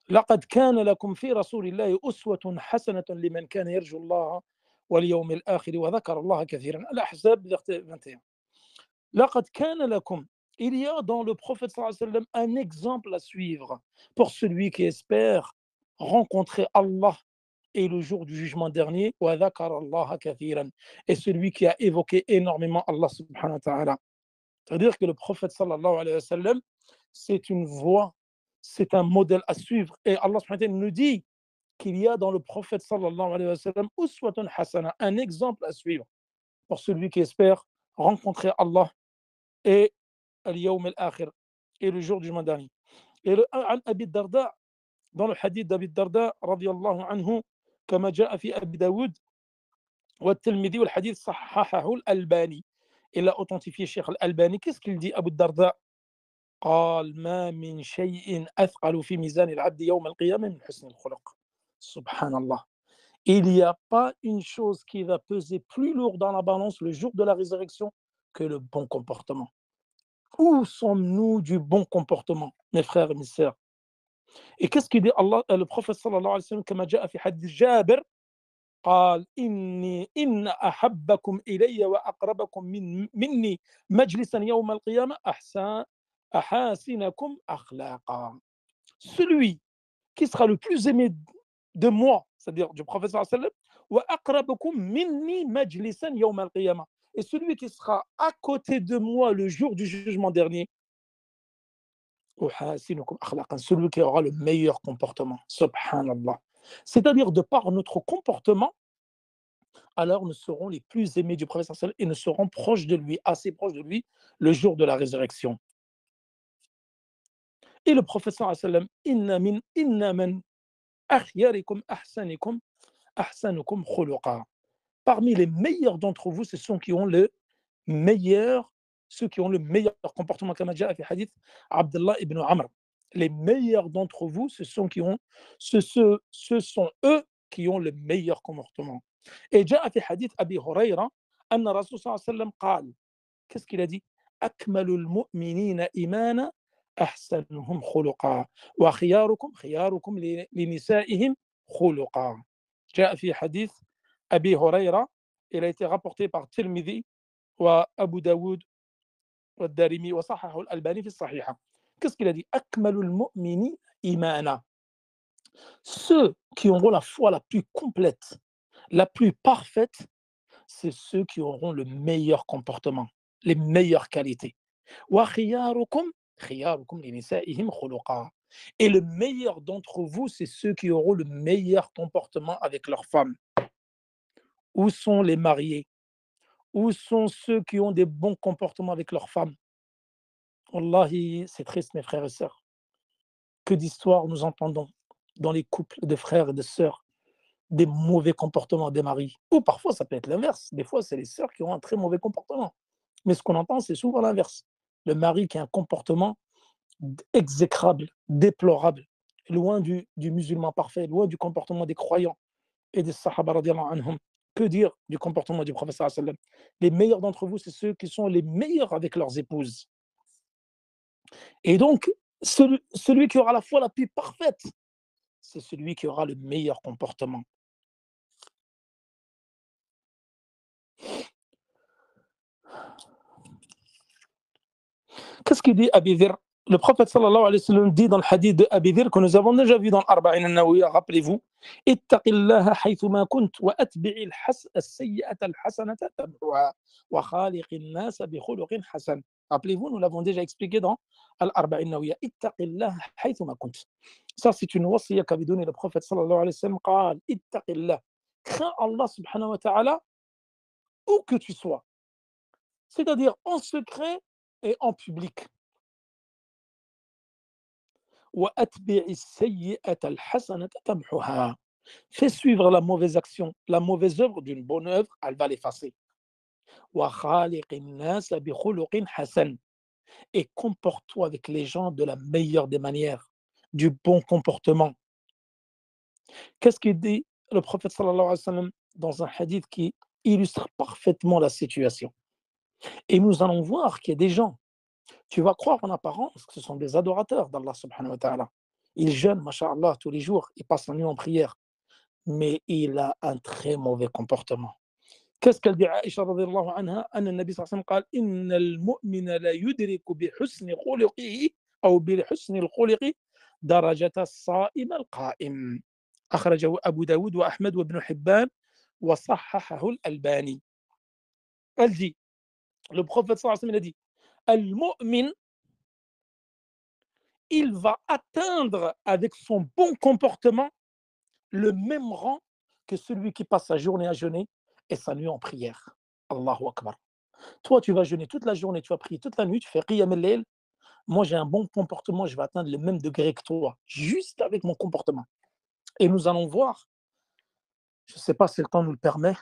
لقد كان لكم في رسول الله أسوة حسنة لمن كان يرجو الله واليوم الآخر وذكر الله كثيرا. الأحزاب 21. لقد كان لكم. Il y a dans le prophète sallallahu alayhi wa sallam un exemple à suivre pour celui qui espère rencontrer Allah et le jour du jugement dernier, et celui qui a évoqué énormément Allah subhanahu wa ta'ala. C'est-à-dire que le prophète sallallahu alayhi wa sallam, c'est une voie, c'est un modèle à suivre. Et Allah subhanahu wa ta'ala nous dit qu'il y a dans le prophète sallallahu alayhi wa sallam uswatun hasana, un exemple à suivre pour celui qui espère rencontrer Allah et al-yawm al-akhir, et le jour du jugement dernier. Et عن أبي الدرداء, dans le hadith d'Abi Darda رضي الله عنه كما جاء في أبي داود والترمذي والحديث صححه الألباني. Il a authentifié Cheikh Al-Albani. Qu'est-ce qu'il dit Abu Darda? قال ما من شيء أثقل في ميزان العبد يوم القيامة من حسن الخلق. Subhanallah. Il n'y a pas une chose qui va peser plus lourd dans la balance le jour de la résurrection que le bon comportement. Où sommes-nous du bon comportement, mes frères et mes sœurs? Et qu'est-ce qu'il dit Allah, le prophète sallallahu alayhi wa sallam, comme جاء في حديث جابر, قال إن أحبكم إلي وأقربكم مني مجلسا يوم القيامة أحاسنكم أخلاقا. Celui qui sera le plus aimé de moi, c'est-à-dire du prophète sallallahu alayhi wa sallam, وأقربكم مني مجلسا يوم القيامة, et celui qui sera à côté de moi le jour du jugement dernier, celui qui aura le meilleur comportement. Subhanallah. C'est-à-dire, de par notre comportement, alors nous serons les plus aimés du prophète et nous serons proches de lui, assez proches de lui, le jour de la résurrection. Et le prophète inna man akhyarikum ahsanikum ahsanukum khuluqa. Parmi les meilleurs d'entre vous, ce sont ceux qui ont le meilleur comportement, comme dit في hadith Abdullah ibn Amr. Les meilleurs d'entre vous, ce sont eux qui ont le meilleur comportement. Et جاء في حديث أبي هريرة أن الرسول صلى الله عليه وسلم قال, qu'est-ce qu'il a dit? أكمل المؤمنين إيمانا أحسنهم خلقا وخياركم خياركم لنسائهم خلقا. جاء في حديث أبي هريرة, il a été rapporté par Tirmidhi وأبو داود والدارمي وصححه الألباني في الصحيحة. Qu'est-ce qu'il a dit? أكمل المؤمن إيمانا. Ceux qui auront la foi la plus complète, la plus parfaite, c'est ceux qui auront le meilleur comportement, les meilleures qualités. وخياركم خياركم لنسائهم خلقا. Et le meilleur d'entre vous, c'est ceux qui auront le meilleur comportement avec leurs femmes. Où sont les mariés? Où sont ceux qui ont des bons comportements avec leurs femmes? Wallahi, c'est triste, mes frères et sœurs. Que d'histoires nous entendons dans les couples de frères et de sœurs, des mauvais comportements des maris. Ou parfois, ça peut être l'inverse. Des fois, c'est les sœurs qui ont un très mauvais comportement. Mais ce qu'on entend, c'est souvent l'inverse. Le mari qui a un comportement exécrable, déplorable, loin du musulman parfait, loin du comportement des croyants et des sahaba radiallahu anhum. Que dire du comportement du prophète sallallahu alayhi wa sallam? Les meilleurs d'entre vous, c'est ceux qui sont les meilleurs avec leurs épouses. Et donc, celui qui aura la foi la plus parfaite, c'est celui qui aura le meilleur comportement. Qu'est-ce qu'il dit Abi Dhir? Le prophète sallallahu alayhi wa sallam dit dans le hadith de Abi Dhir que nous avons déjà vu dans l'Arba'in al-Nawawiyya, rappelez-vous, ittaqillaha haythuma kunt wa atbi'i as-sayyi'ata al-hasanata tamhuha wa khaliqin nas bi khuluqin hasan. Rappelez-vous, nous l'avons déjà expliqué dans l'Arba'in al-Nawawiyya, ittaqillaha haythuma kunt. Ça, c'est une wasiya qu'avait donné le prophète sallallahu alayhi wa sallam, qal ittaqillah. Crains Allah subhanahu wa ta'ala où que tu sois, c'est-à-dire en secret et en public. Fais suivre la mauvaise action, la mauvaise œuvre d'une bonne œuvre, elle va l'effacer. Et comporte-toi avec les gens de la meilleure des manières, du bon comportement. Qu'est-ce qu'il dit le prophète sallallahu alayhi wa sallam dans un hadith qui illustre parfaitement la situation? Et nous allons voir qu'il y a des gens, tu vas croire en apparence que ce sont des adorateurs d'Allah subhanahu wa ta'ala. Ils jeûnent, masha'Allah, tous les jours, ils passent la nuit en prière, mais il a un très mauvais comportement. Qu'est-ce qu'elle dit Aïcha radhiyallahu anha? Anna Nabi sallallahu alayhi wa sallam قال إن المؤمن لا يدرك بحسن خلقه أو بحسن الخلق درجة الصائم القائم. أخرجه أبو داود وأحمد وابن حبان وصححه الألباني. Elle dit, le prophète sallallahu alayhi wa sallam a dit, Al-Mu'min, il va atteindre avec son bon comportement le même rang que celui qui passe sa journée à jeûner et sa nuit en prière. Allahu Akbar. Toi, tu vas jeûner toute la journée, tu vas prier toute la nuit, tu fais Qiyam al-Layl. Moi, j'ai un bon comportement, je vais atteindre le même degré que toi, juste avec mon comportement. Et nous allons voir, je ne sais pas si le temps nous le permet,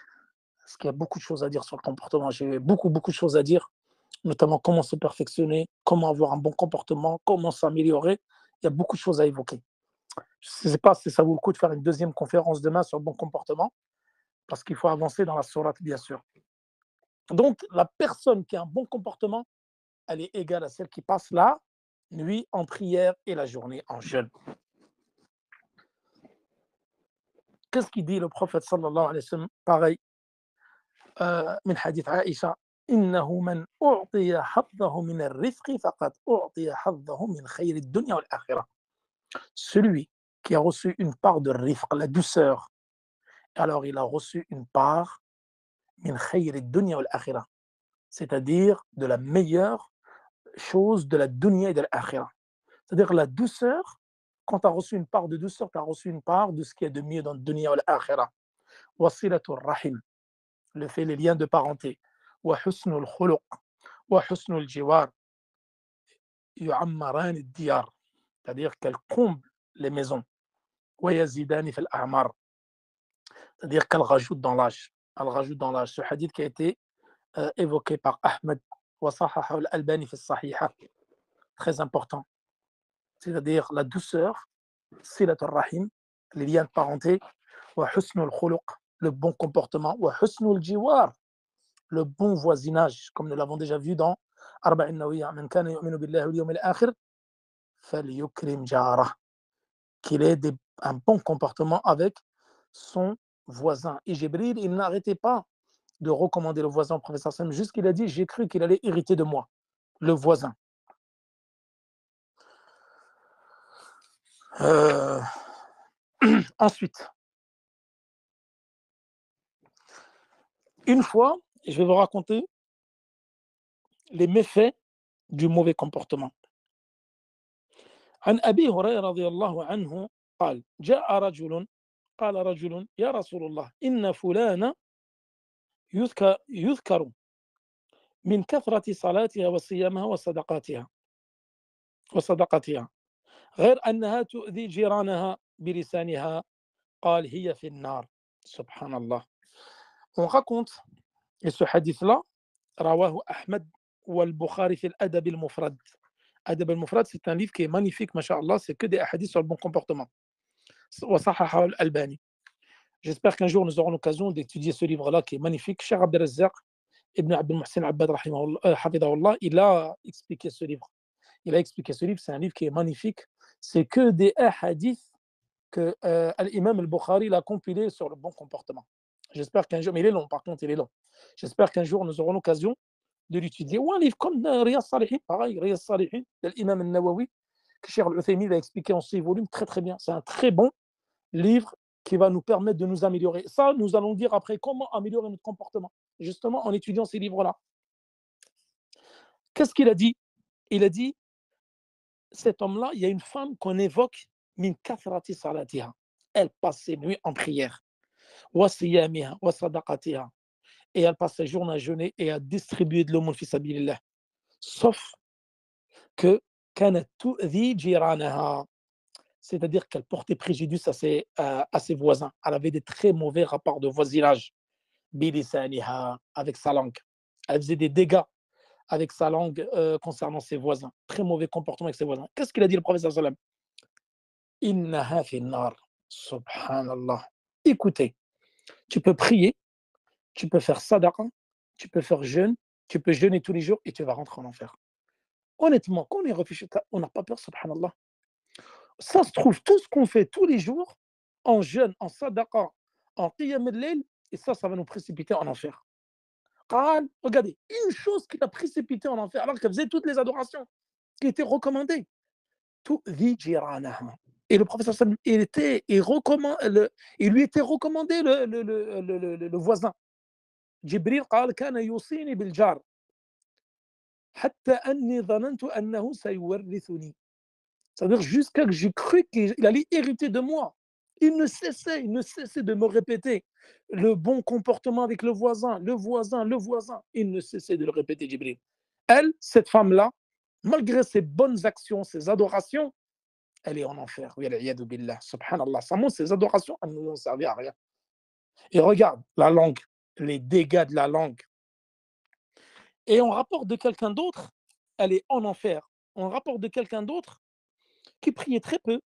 parce qu'il y a beaucoup de choses à dire sur le comportement. J'ai beaucoup de choses à dire, notamment comment se perfectionner, comment avoir un bon comportement, comment s'améliorer. Il y a beaucoup de choses à évoquer. Je ne sais pas si ça vaut le coup de faire une deuxième conférence demain sur le bon comportement, parce qu'il faut avancer dans la sourate, bien sûr. Donc, la personne qui a un bon comportement, elle est égale à celle qui passe la nuit en prière et la journée en jeûne. Qu'est-ce qu'il dit le prophète sallallahu alayhi wa sallam? Pareil, من حديث عائشة إنه من أعطي حظه من الرزق فقد أعطي حظه من خير الدنيا والآخرة. Celui qui a reçu une part de rifq, la douceur, alors il a reçu une part min khayr ad-dunya wal akhirah, c'est-à-dire de la meilleure chose de la dunya et de l'akhirah. C'est-à-dire la douceur, quand tu as reçu une part de douceur, tu as reçu une part de ce qu'il y a de mieux dans le dunya et l'akhirah. Wasilatul rahim, le fait, les liens de parenté. Wa husnul khuluq, wa husnul jiwar, yu'ammaran ad-diyar, c'est-à-dire qu'elle comble les maisons. Wa yazidani fil a'mar, c'est-à-dire qu'elle rajoute dans l'âge. Elle rajoute dans l'âge. Ce hadith qui a été évoqué par Ahmed wa sahaha al-Albani fi as-sahiha, très important. C'est-à-dire la douceur, silatul rahim, les liens de parenté, wa husnul khuluq, le bon comportement, wa husnul jiwar, le bon voisinage, comme nous l'avons déjà vu dans Arba'in Nawawiyya, man kana yu'minu billahi wal yawmil akhir falyukrim jarah, qu'il ait un bon comportement avec son voisin. Et Jibril, il n'arrêtait pas de recommander le voisin au prophète sallam, jusqu'il a dit, j'ai cru qu'il allait hériter de moi, le voisin. Ensuite, une fois, je vais vous raconter les méfaits du mauvais comportement. عن أبي هريرة رضي الله عنه قال جاء رجل قال رجل يا رسول الله إن فلان يذكر من كثرة صلاتها وصيامها وصدقاتها وصدقتها غير أنها تؤذي جيرانها بلسانها قال هي في النار. Subhanallah. On raconte, et ce hadith-là, رواه أحمد والبخاري في الأدب المفرد. Adab al-Mufrad, c'est un livre qui est magnifique, masha'Allah, c'est que des hadiths sur le bon comportement. وصححه الألباني. J'espère qu'un jour nous aurons l'occasion d'étudier ce livre-là qui est magnifique. Cheikh Abdel Razzaq Ibn Abdel Mohsen Abbad, hafidahullah, il a expliqué ce livre. C'est un livre qui est magnifique. C'est que des hadiths que l'imam al-Bukhari l'a compilé sur le bon comportement. J'espère qu'un jour, mais il est long, par contre, il est long. J'espère qu'un jour nous aurons l'occasion de l'étudier. Ou un livre comme Riyad Salihin, pareil, Riyad Salihin, de l'imam al-Nawawi, que Cheikh al-Uthaymin a expliqué en 6 volumes très très bien. C'est un très bon livre qui va nous permettre de nous améliorer. Ça, nous allons dire après comment améliorer notre comportement, justement en étudiant ces livres-là. Qu'est-ce qu'il a dit? Il a dit, cet homme-là, il y a une femme qu'on évoque, min kathrati salatiha. Elle passe ses nuits en prière. Wa siyamiha, wa sadaqatiha. Et elle passe ses journées à jeûner et à distribuer de l'aumône fi sabilillah. Sauf que kanat tu'dhi jiranaha. C'est-à-dire qu'elle portait préjudice à ses voisins. Elle avait des très mauvais rapports de voisinage. Bilisaniha, avec sa langue. Elle faisait des dégâts avec sa langue concernant ses voisins. Très mauvais comportement avec ses voisins. Qu'est-ce qu'il a dit le prophète sallallahu alayhi wa sallam? Innaha fi nar. Subhanallah. Écoutez, tu peux prier, tu peux faire sadaqa, tu peux faire jeûne, tu peux jeûner tous les jours et tu vas rentrer en enfer. Honnêtement, quand on est réfléchi, on n'a pas peur, subhanallah. Ça se trouve, tout ce qu'on fait tous les jours, en jeûne, en sadaqa, en qiyam al-layl, et ça va nous précipiter en enfer. Regardez, une chose qui l'a précipité en enfer, alors qu'elle faisait toutes les adorations qui étaient recommandées. Tout jiranaha. Et le professeur Sam, il lui était recommandé le voisin. Jibril قال كان يوصيني بالجار حتى أني ظننت أنه سيورثني. C'est-à-dire jusqu'à que j'ai cru qu'il allait hériter de moi. Il ne cessait de me répéter le bon comportement avec le voisin, le voisin, le voisin. Il ne cessait de le répéter, Jibril. Elle, cette femme-là, malgré ses bonnes actions, ses adorations, elle est en enfer. Billah, subhanallah. Ça montre ses adorations, elles ne nous ont servi à rien. Et regarde la langue, les dégâts de la langue. Et on rapporte de quelqu'un d'autre, elle est en enfer. On rapporte de quelqu'un d'autre qui priait très peu.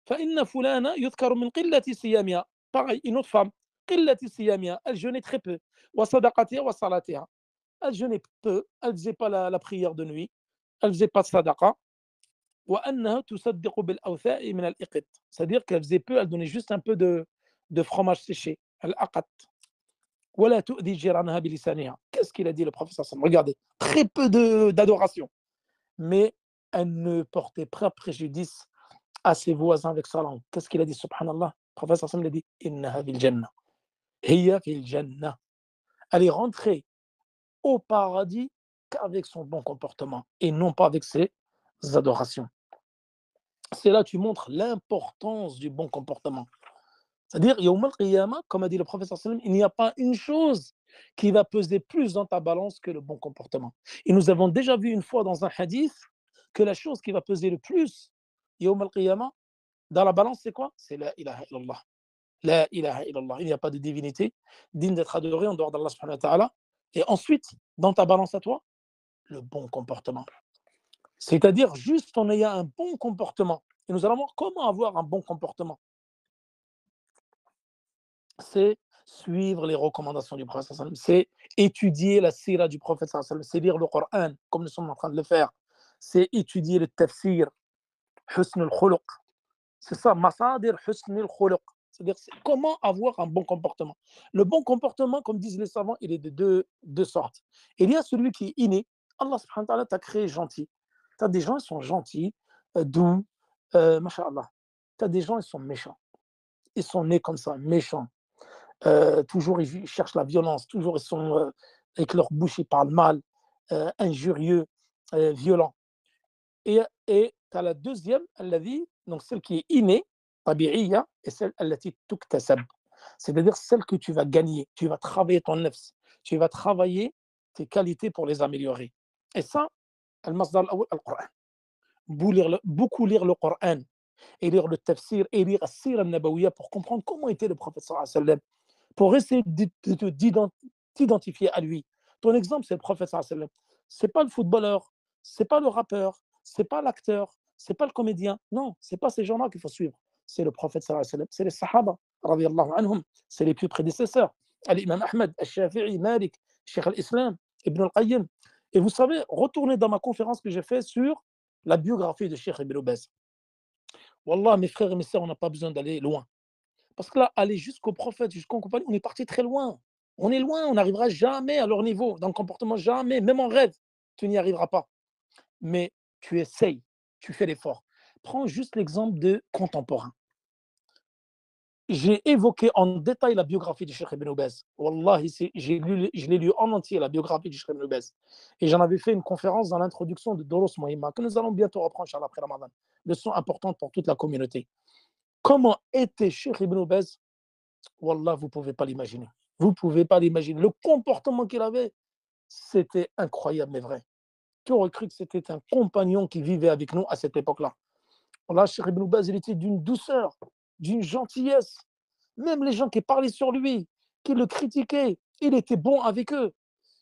فإن فلانة يذكر من قلة صيامها. Pareil, une autre femme, قلة صيامها, elle jeûnait très peu. وصدقتها وصلاتها. Elle jeûnait peu, elle ne faisait pas la prière de nuit, elle ne faisait pas de sadaqa. وأنها تصدق بالأوثاء من الإقط. C'est-à-dire qu'elle faisait peu, elle donnait juste un peu de fromage séché. الأقط. ولا تؤذي جيرانها بلسانها. Qu'est-ce qu'il a dit le prophète? Regardez, très peu d'adoration. Mais elle ne portait pas préjudice à ses voisins avec sa langue. Qu'est-ce qu'il a dit, subhanallah? Le prophète il a dit innaha fil jannah. Hiya fil jannah. Elle est rentrée au paradis qu'avec son bon comportement et non pas avec ses adorations. C'est là que tu montres l'importance du bon comportement. C'est-à-dire, yawm al-qiyamah, comme a dit le prophète, il n'y a pas une chose qui va peser plus dans ta balance que le bon comportement. Et nous avons déjà vu une fois dans un hadith que la chose qui va peser le plus yawm al-qiyamah dans la balance, c'est quoi? C'est la ilaha illallah. La ilaha illallah. Il n'y a pas de divinité digne d'être adorée en dehors d'Allah subhanahu wa ta'ala. Et ensuite, dans ta balance à toi, le bon comportement. C'est-à-dire juste en ayant un bon comportement. Et nous allons voir comment avoir un bon comportement. C'est suivre les recommandations du prophète, c'est étudier la sira du prophète, c'est lire le Coran comme nous sommes en train de le faire, c'est étudier le tafsir, husn al-khuluq. C'est ça, masadir husn al-khuluq. C'est-à-dire comment avoir un bon comportement. Le bon comportement, comme disent les savants, il est de deux sortes. Il y a celui qui est inné. Allah subhanahu wa ta'ala t'a créé gentil. Tu as des gens, ils sont gentils, doux, masha'Allah. Tu as des gens, ils sont méchants. Ils sont nés comme ça, méchants. Toujours ils cherchent la violence, toujours ils sont avec leur bouche, ils parlent mal, injurieux, violents. Et tu as la deuxième, donc celle qui est innée, tabi'iyya, et celle allati tuktasab. C'est-à-dire celle que tu vas gagner, tu vas travailler ton nafs, tu vas travailler tes qualités pour les améliorer. Et ça, al-masdar al-awwal, al-Qur'an. beaucoup lire le Coran et lire le tafsir et lire As-Sira al-Nabawiyya pour comprendre comment était le prophète sallallahu alayhi wa sallam, pour essayer d'identifier à lui. Ton exemple, c'est le prophète sallallahu alayhi wa sallam. C'est pas le footballeur, c'est pas le rappeur, c'est pas l'acteur, c'est pas le comédien. Non, c'est pas ces gens-là qu'il faut suivre. C'est le prophète sallallahu alayhi wa sallam, c'est les sahaba, radiyallahu anhum, c'est les plus prédécesseurs. Al-Imam Ahmed, Al-Shafi'i, Malik, Cheikh al-Islam, Ibn al-Qayyim. Et vous savez, retournez dans ma conférence que j'ai faite sur la biographie de Cheikh Ibn Baz. Wallah, mes frères et mes sœurs, on n'a pas besoin d'aller loin. Parce que là, aller jusqu'au prophète, jusqu'au compagnon, on est parti très loin. On est loin, on n'arrivera jamais à leur niveau, dans le comportement, jamais, même en rêve, tu n'y arriveras pas. Mais tu essayes, tu fais l'effort. Prends juste l'exemple de contemporains. J'ai évoqué en détail la biographie de Cheikh Ibn Baz. Wallahi, je l'ai lu en entier, la biographie de Cheikh Ibn Baz. Et j'en avais fait une conférence dans l'introduction de Doros Mohima, que nous allons bientôt reprendre, Inch'Allah, après Ramadan. Leçon importante pour toute la communauté. Comment était Cheikh Ibn Baz? Wallah, vous ne pouvez pas l'imaginer. Vous ne pouvez pas l'imaginer. Le comportement qu'il avait, c'était incroyable, mais vrai. Qui aurait cru que c'était un compagnon qui vivait avec nous à cette époque-là? Wallah, Cheikh Ibn Baz, il était d'une douceur, d'une gentillesse. Même les gens qui parlaient sur lui, qui le critiquaient, il était bon avec eux.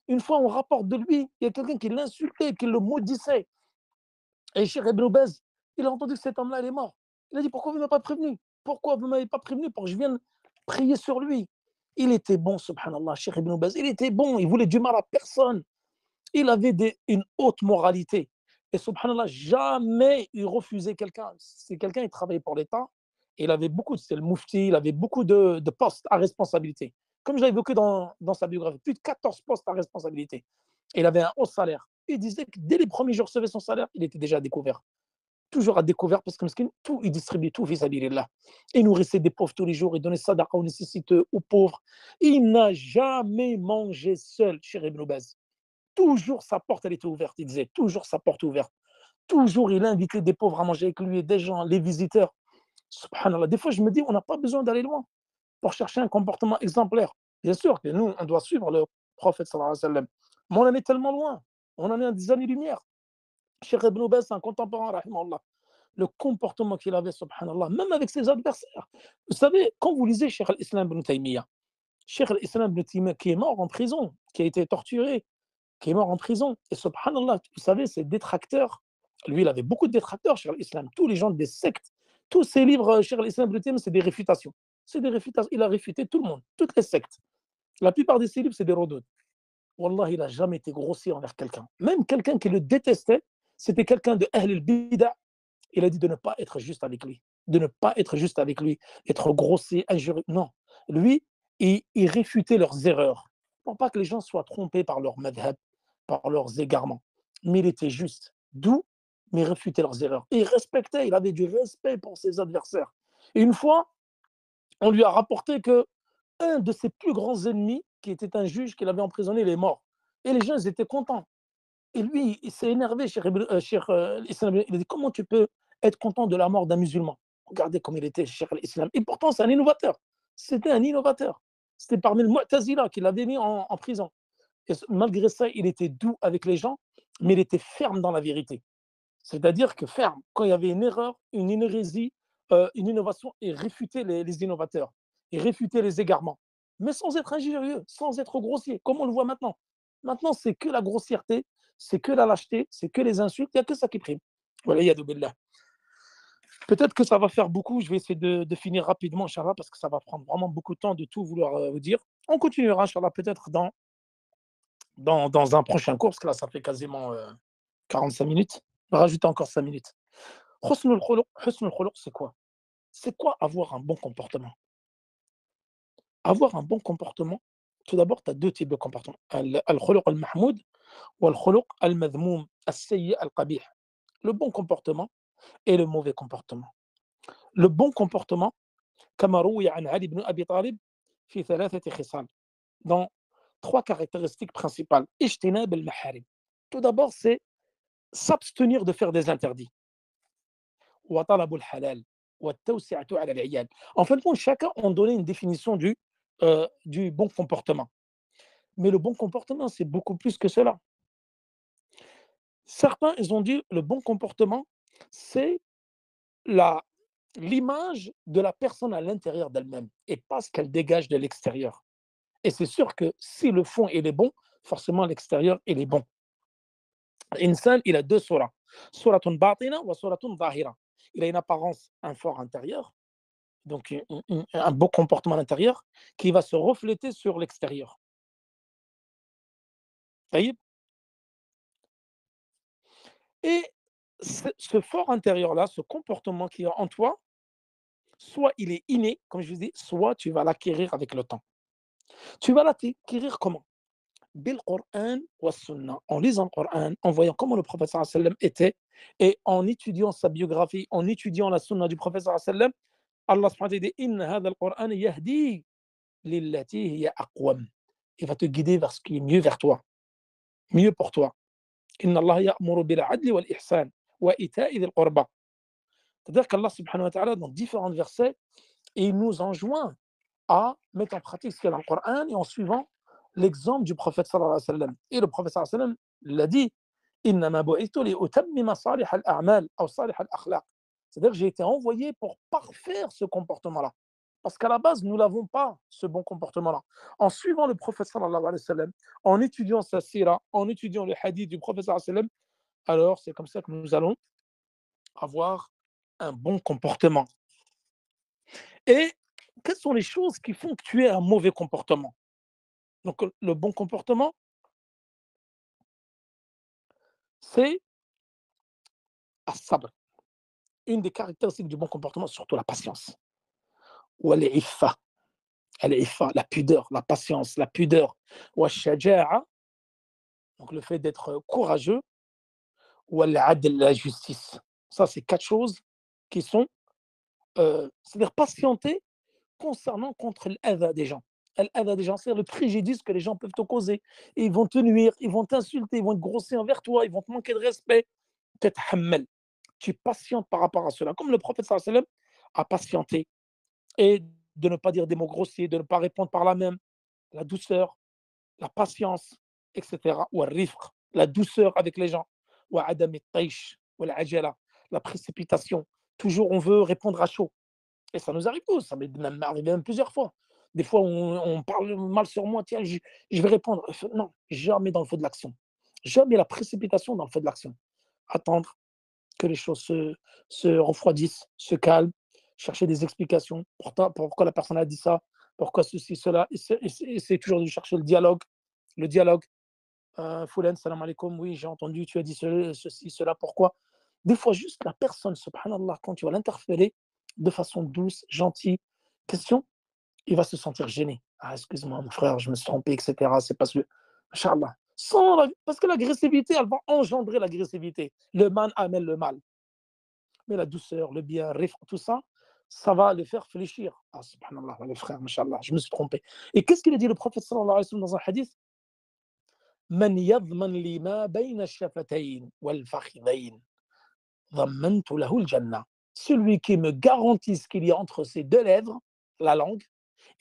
Une fois, on rapporte de lui, il y a quelqu'un qui l'insultait, qui le maudissait. Et Cheikh Ibn Baz, il a entendu que cet homme-là, il est mort. Il a dit, pourquoi vous ne m'avez pas prévenu? Pourquoi vous ne m'avez pas prévenu pour que je vienne prier sur lui? Il était bon, subhanallah, Cheikh Ibn Baz, il était bon, il voulait du mal à personne. Il avait une haute moralité. Et subhanallah, jamais il refusait quelqu'un. C'est quelqu'un qui travaillait pour l'État. Il avait beaucoup, c'était le mufti, il avait beaucoup de postes à responsabilité. Comme je l'ai évoqué dans sa biographie, plus de 14 postes à responsabilité. Et il avait un haut salaire. Il disait que dès les premiers jours recevait son salaire, il était déjà à découvert. Toujours à découvert parce que tout, il distribuait tout vis-à-vis Il nourrissait des pauvres tous les jours, il donnait sadaqa aux nécessiteux, aux pauvres. Il n'a jamais mangé seul chez Ibn Baz. Toujours sa porte, elle était ouverte, il disait, toujours sa porte ouverte. Toujours, il invitait des pauvres à manger avec lui, des gens, les visiteurs. Subhanallah. Des fois, je me dis, on n'a pas besoin d'aller loin pour chercher un comportement exemplaire. Bien sûr que nous, on doit suivre le prophète sallallahu alayhi wa sallam. Mais on en est tellement loin. On en est à des années-lumière. Cheikh Ibn Baz, c'est un contemporain, rahimahullah. Le comportement qu'il avait, subhanallah, même avec ses adversaires. Vous savez, quand vous lisez Cheikh al-Islam ibn Taymiyyah, Cheikh al-Islam ibn Taymiyyah qui est mort en prison, qui a été torturé, qui est mort en prison. Et subhanallah, vous savez, ses détracteurs, lui, il avait beaucoup de détracteurs, Cheikh al-Islam, tous les gens des sectes, tous ses livres, Cheikh al-Islam ibn Taymiyyah, c'est des réfutations. C'est des réfutations. Il a réfuté tout le monde, toutes les sectes. La plupart de ses livres, c'est des rododes. Wallah, il n'a jamais été grossier envers quelqu'un. Même quelqu'un qui le détestait, c'était quelqu'un de Ahl al-Bida. Il a dit de ne pas être juste avec lui. De ne pas être juste avec lui. Être grossier, injurieux. Non. Lui, il réfutait leurs erreurs. Pour pas que les gens soient trompés par leur madhab, par leurs égarements. Mais il était juste. Doux, mais il réfutait leurs erreurs. Et il respectait, il avait du respect pour ses adversaires. Et une fois, on lui a rapporté que un de ses plus grands ennemis, qui était un juge qu'il avait emprisonné, il est mort. Et les gens, ils étaient contents. Et lui, il s'est énervé, il a dit, comment tu peux être content de la mort d'un musulman? Regardez comme il était, Cheikh l'Islam. Et pourtant, c'est un innovateur. C'était un innovateur. C'était parmi le Mu'tazila qui l'avait mis en prison. Et malgré ça, il était doux avec les gens, mais il était ferme dans la vérité. C'est-à-dire que ferme, quand il y avait une erreur, une hérésie, une innovation, il réfutait les innovateurs, il réfutait les égarements, mais sans être injurieux, sans être grossier, comme on le voit maintenant. Maintenant, c'est que la grossièreté, c'est que la lâcheté, c'est que les insultes, il n'y a que ça qui prime. Voilà, yadou billah. Peut-être que ça va faire beaucoup, je vais essayer de finir rapidement, Inch'Allah, parce que ça va prendre vraiment beaucoup de temps de tout vouloir vous dire. On continuera, Inch'Allah, peut-être dans un prochain cours, parce que là, ça fait quasiment 45 minutes. On va rajouter encore 5 minutes. Husnul khuluq, c'est quoi? C'est quoi avoir un bon comportement? Avoir un bon comportement, tout d'abord, tu as deux types de comportements. Al-khuluq al-mahmoud ou al-khuluq al-madhmoum, al-sayyi al-qabih. Le bon comportement et le mauvais comportement. Le bon comportement, كما روي عن علي بن أبي طالب في 3 خصال, dans 3 caractéristiques principales. اجتناب المحارم. Tout d'abord, c'est s'abstenir de faire des interdits. وطلب الحلال والتوسعة على العيال. En fin de compte, chacun a donné une définition du bon comportement. Mais le bon comportement, c'est beaucoup plus que cela. Certains, ils ont dit le bon comportement, c'est l'image de la personne à l'intérieur d'elle-même et pas ce qu'elle dégage de l'extérieur. Et c'est sûr que si le fond il est bon, forcément l'extérieur il est bon. L'insan, il a deux surahs, suratun batina wa suratun zahira. Il a une apparence, un fort intérieur, donc un beau comportement à l'intérieur qui va se refléter sur l'extérieur. طيب. Et ce fort intérieur-là, ce comportement qui est en toi, soit il est inné, comme je vous dis, soit tu vas l'acquérir avec le temps. Tu vas l'acquérir comment? Bil Qur'an wa Sunnah, en lisant le Qur'an, en voyant comment le prophète sallallahu alayhi wa sallam était, et en étudiant sa biographie, en étudiant la Sunna du prophète sallallahu alayhi wa sallam, Allah subhanahu wa ta'ala dit Inna hadha al-Qur'an yahdi lillati hiya aqwam. Il va te guider vers ce qui est mieux vers toi, mieux pour toi. Inna Allah ya'muru bil adli wal ihsan wa ita'i dhil qurba. C'est-à-dire qu'Allah subhanahu wa ta'ala, dans différents versets, il nous enjoint à mettre en pratique ce qu'il y a dans le Coran et en suivant l'exemple du prophète sallallahu alayhi wa sallam. Et le prophète sallallahu alayhi wa sallam l'a dit Innama bu'ithtu li utammima salih al-a'mal ou salih al-akhlaq. C'est-à-dire que j'ai été envoyé pour parfaire ce comportement-là. Parce qu'à la base, nous n'avons pas ce bon comportement-là. En suivant le prophète sallallahu alayhi wa sallam, en étudiant sa sira, en étudiant le hadith du prophète sallallahu alayhi wa sallam, alors c'est comme ça que nous allons avoir un bon comportement. Et quelles sont les choses qui font que tu aies un mauvais comportement? Donc, le bon comportement, c'est as-sabr. Une des caractéristiques du bon comportement, surtout la patience. Ou al-iffa, la pudeur, la patience, la pudeur. Ou al-shaja'a, donc le fait d'être courageux. Ou al-adl, la justice. Ça, c'est quatre choses qui sont, c'est-à-dire patienter concernant contre l'adha des gens. L'adha des gens, c'est le préjudice que les gens peuvent te causer. Ils vont te nuire, ils vont t'insulter, ils vont te grosser envers toi, ils vont te manquer de respect. Tethammel. Tu patientes par rapport à cela. Comme le prophète sallallahu alayhi wa sallam a patienté. Et de ne pas dire des mots grossiers, de ne pas répondre par la même, la douceur, la patience, etc. Ou rifq, la douceur avec les gens. Ou adam taish, ou la précipitation. Toujours on veut répondre à chaud. Et ça nous arrive tous, ça m'est même arrivé même plusieurs fois. Des fois, on parle mal sur moi, tiens, je vais répondre. Non, jamais dans le feu de l'action. Jamais la précipitation dans le feu de l'action. Attendre que les choses se refroidissent, se calment, chercher des explications. Pourquoi la personne a dit ça, pourquoi ceci, cela. Essayer toujours de chercher le dialogue. Le dialogue. Foulen, salam alaikum, oui, j'ai entendu, tu as dit ceci, cela, pourquoi? Des fois, juste la personne, subhanallah, quand tu vas l'interpeller de façon douce, gentille, question, il va se sentir gêné. Ah, excuse-moi, mon frère, je me suis trompé, etc. C'est parce que, Inch'Allah, parce que l'agressivité, elle va engendrer l'agressivité. Le mal amène le mal. Mais la douceur, le bien, tout ça, ça va le faire fléchir. Ah, subhanallah, le frère, Inch'Allah, je me suis trompé. Et qu'est-ce qu'il a dit le prophète sallallahu alayhi wa sallam dans un hadith? من يضمن لي ما بين الشفتين والفخذين ضمنت له الجنة. Celui qui me garantit ce qu'il y a entre ses deux lèvres, la langue,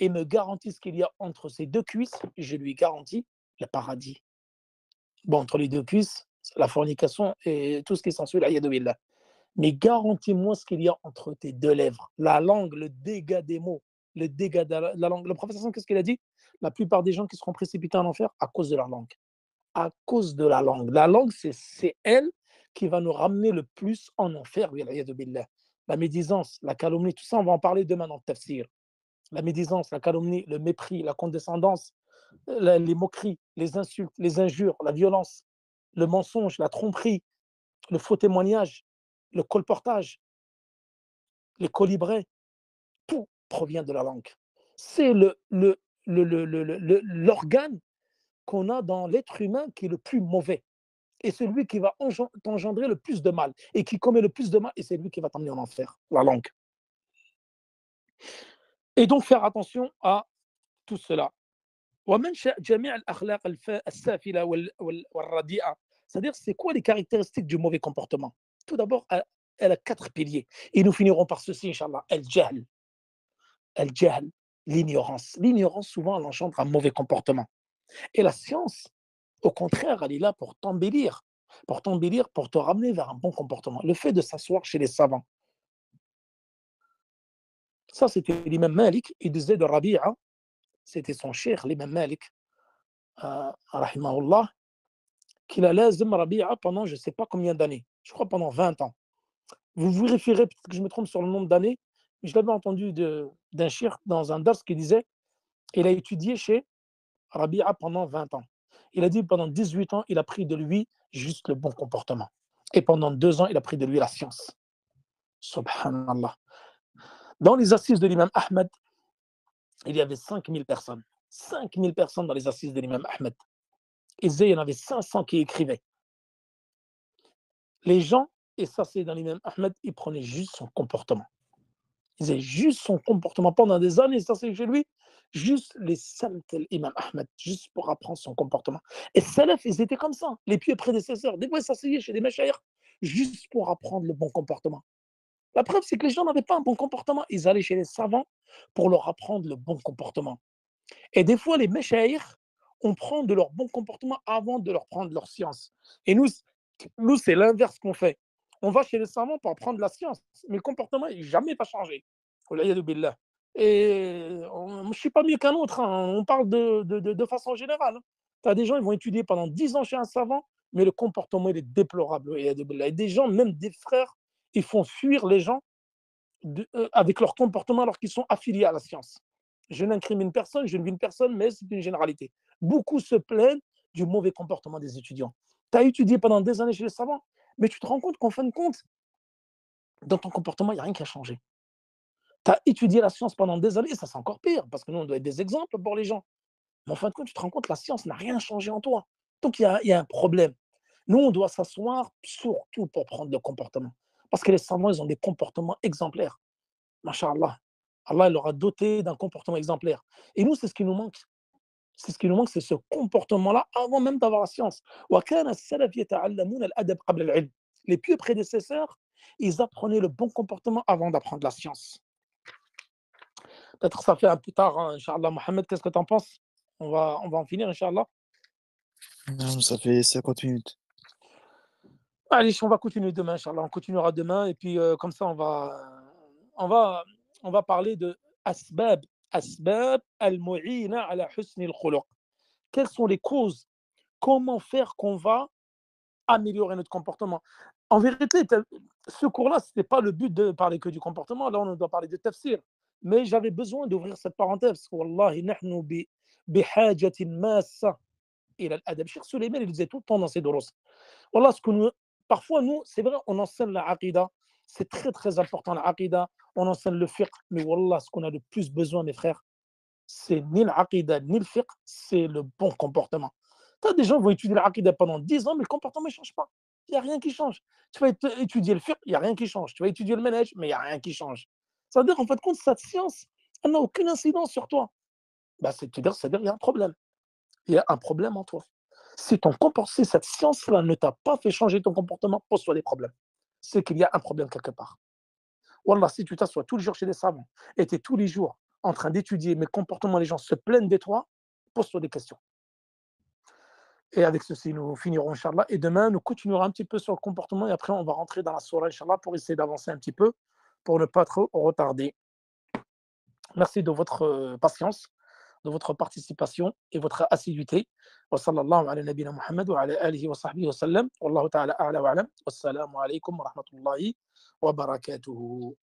et me garantit ce qu'il y a entre ses deux cuisses, je lui garantis le paradis. Bon, entre les deux cuisses, la fornication et tout ce qui s'ensuit, l'ayadu billah. Mais garantis-moi ce qu'il y a entre tes deux lèvres. La langue, le dégât des mots, le dégât de la langue. Le prophète, qu'est-ce qu'il a dit? La plupart des gens qui seront précipités en enfer à cause de leur langue. À cause de la langue. La langue, c'est elle qui va nous ramener le plus en enfer. La médisance, la calomnie, tout ça, on va en parler demain dans le tafsir. La médisance, la calomnie, le mépris, la condescendance, les moqueries, les insultes, les injures, la violence, le mensonge, la tromperie, le faux témoignage, le colportage, les colibrés, tout provient de la langue. C'est l'organe qu'on a dans l'être humain qui est le plus mauvais. Et celui qui va t'engendrer le plus de mal et qui commet le plus de mal, et c'est lui qui va t'emmener en enfer, la langue. Et donc faire attention à tout cela. C'est-à-dire, c'est quoi les caractéristiques du mauvais comportement? Tout d'abord, elle a quatre piliers. Et nous finirons par ceci, Inch'Allah. Al-jahl. Al-jahl, l'ignorance. L'ignorance, souvent, elle engendre un mauvais comportement. Et la science, au contraire, elle est là pour t'embellir. pour t'embellir, pour te ramener vers un bon comportement. Le fait de s'asseoir chez les savants, ça c'était l'imam Malik, il disait de Rabi'a, c'était son cheikh, l'imam Malik, rahimahullah, qu'il a lazim Rabi'a pendant je ne sais pas combien d'années, je crois pendant 20 ans. Vous vérifierez, peut-être que je me trompe sur le nombre d'années, mais je l'avais entendu d'un cheikh dans un dars qui disait, il a étudié chez Rabi'a pendant 20 ans. Il a dit pendant 18 ans, il a pris de lui juste le bon comportement. Et pendant 2 ans, il a pris de lui la science. Subhanallah. Dans les assises de l'imam Ahmed, il y avait 5000 personnes. 5000 personnes dans les assises de l'imam Ahmed. Il y en avait 500 qui écrivaient. Les gens, et ça c'est dans l'imam Ahmed, ils prenaient juste son comportement. Ils disaient juste son comportement pendant des années, ça c'est chez lui, juste les samt l'imam Ahmed, juste pour apprendre son comportement. Et salaf, ils étaient comme ça, les pieux prédécesseurs. Des fois, ils s'asseyaient chez des méchaïrs juste pour apprendre le bon comportement. La preuve, c'est que les gens n'avaient pas un bon comportement. Ils allaient chez les savants pour leur apprendre le bon comportement. Et des fois, les méchaïrs, on prend de leur bon comportement avant de leur prendre leur science. Et nous c'est l'inverse qu'on fait. On va chez les savants pour apprendre la science, mais le comportement, il jamais pas changé. Et je ne suis pas mieux qu'un autre, hein. On parle de façon générale. Tu as des gens, ils vont étudier pendant 10 ans chez un savant, mais le comportement, il est déplorable. Et des gens, même des frères, ils font fuir les gens avec leur comportement alors qu'ils sont affiliés à la science. Je n'incrimine personne, je ne vis une personne, mais c'est une généralité. Beaucoup se plaignent du mauvais comportement des étudiants. Tu as étudié pendant des années chez les savants, mais tu te rends compte qu'en fin de compte, dans ton comportement, il n'y a rien qui a changé. Tu as étudié la science pendant des années, et ça c'est encore pire, parce que nous, on doit être des exemples pour les gens. Mais en fin de compte, tu te rends compte que la science n'a rien changé en toi. Donc, il y a un problème. Nous, on doit s'asseoir surtout pour prendre le comportement. Parce que les savants, ils ont des comportements exemplaires. Masha'Allah. Allah leur a doté d'un comportement exemplaire. Et nous, c'est ce qui nous manque. C'est ce qui nous manque, c'est ce comportement-là avant même d'avoir la science. Les pieux prédécesseurs, ils apprenaient le bon comportement avant d'apprendre la science. Peut-être que ça fait un peu tard, hein, Inch'Allah. Mohamed, qu'est-ce que tu en penses? On va en finir, Inch'Allah. Non, ça fait 50 minutes. Allez, on va continuer demain, Inch'Allah. On continuera demain. Et puis, comme ça, on va, on va parler de asbab al-mu'ina ala husni al-khuluq. Quelles sont les causes? Comment faire qu'on va améliorer notre comportement? En vérité, ce cours-là, ce n'était pas le but de parler que du comportement. Là, on doit parler de tafsir. Mais j'avais besoin d'ouvrir cette parenthèse. Wallahi, nahnu bihajatin massa ila al-adab. Cheikh Souleymane, il disait tout le temps dans ses doros. Wallah, parfois, nous, c'est vrai, on enseigne la aqidah. C'est très, très important, la aqidah. On enseigne le fiqh. Mais wallah, ce qu'on a le plus besoin, mes frères, c'est ni l'aqidah, ni le fiqh, c'est le bon comportement. Tu as des gens qui vont étudier l'aqidah pendant 10 ans, mais le comportement ne change pas. Il n'y a rien qui change. Tu vas étudier le fiqh, il n'y a rien qui change. Tu vas étudier le manhaj, mais il n'y a rien qui change. Ça veut dire, en fait, compte, cette science, elle n'a aucune incidence sur toi. Bah, c'est-à-dire qu'il y a un problème. Il y a un problème en toi. Si cette science-là ne t'a pas fait changer ton comportement, pose-toi des problèmes. C'est qu'il y a un problème quelque part. Wallah, si tu t'assois tous les jours chez des savants et tu es tous les jours en train d'étudier mes comportements, les gens se plaignent de toi, pose-toi des questions. Et avec ceci, nous finirons, Inch'Allah. Et demain, nous continuerons un petit peu sur le comportement et après, on va rentrer dans la sourate, Inch'Allah, pour essayer d'avancer un petit peu, pour ne pas trop retarder. Merci de votre patience, de votre participation et votre assiduité. Wa sallallahu ala nabina Muhammad wa ala alihi wa sahbihi wa sallam. Wallahu ta'ala a'la wa alam. Wassalamu alaikum wa rahmatullahi wa barakatuhu.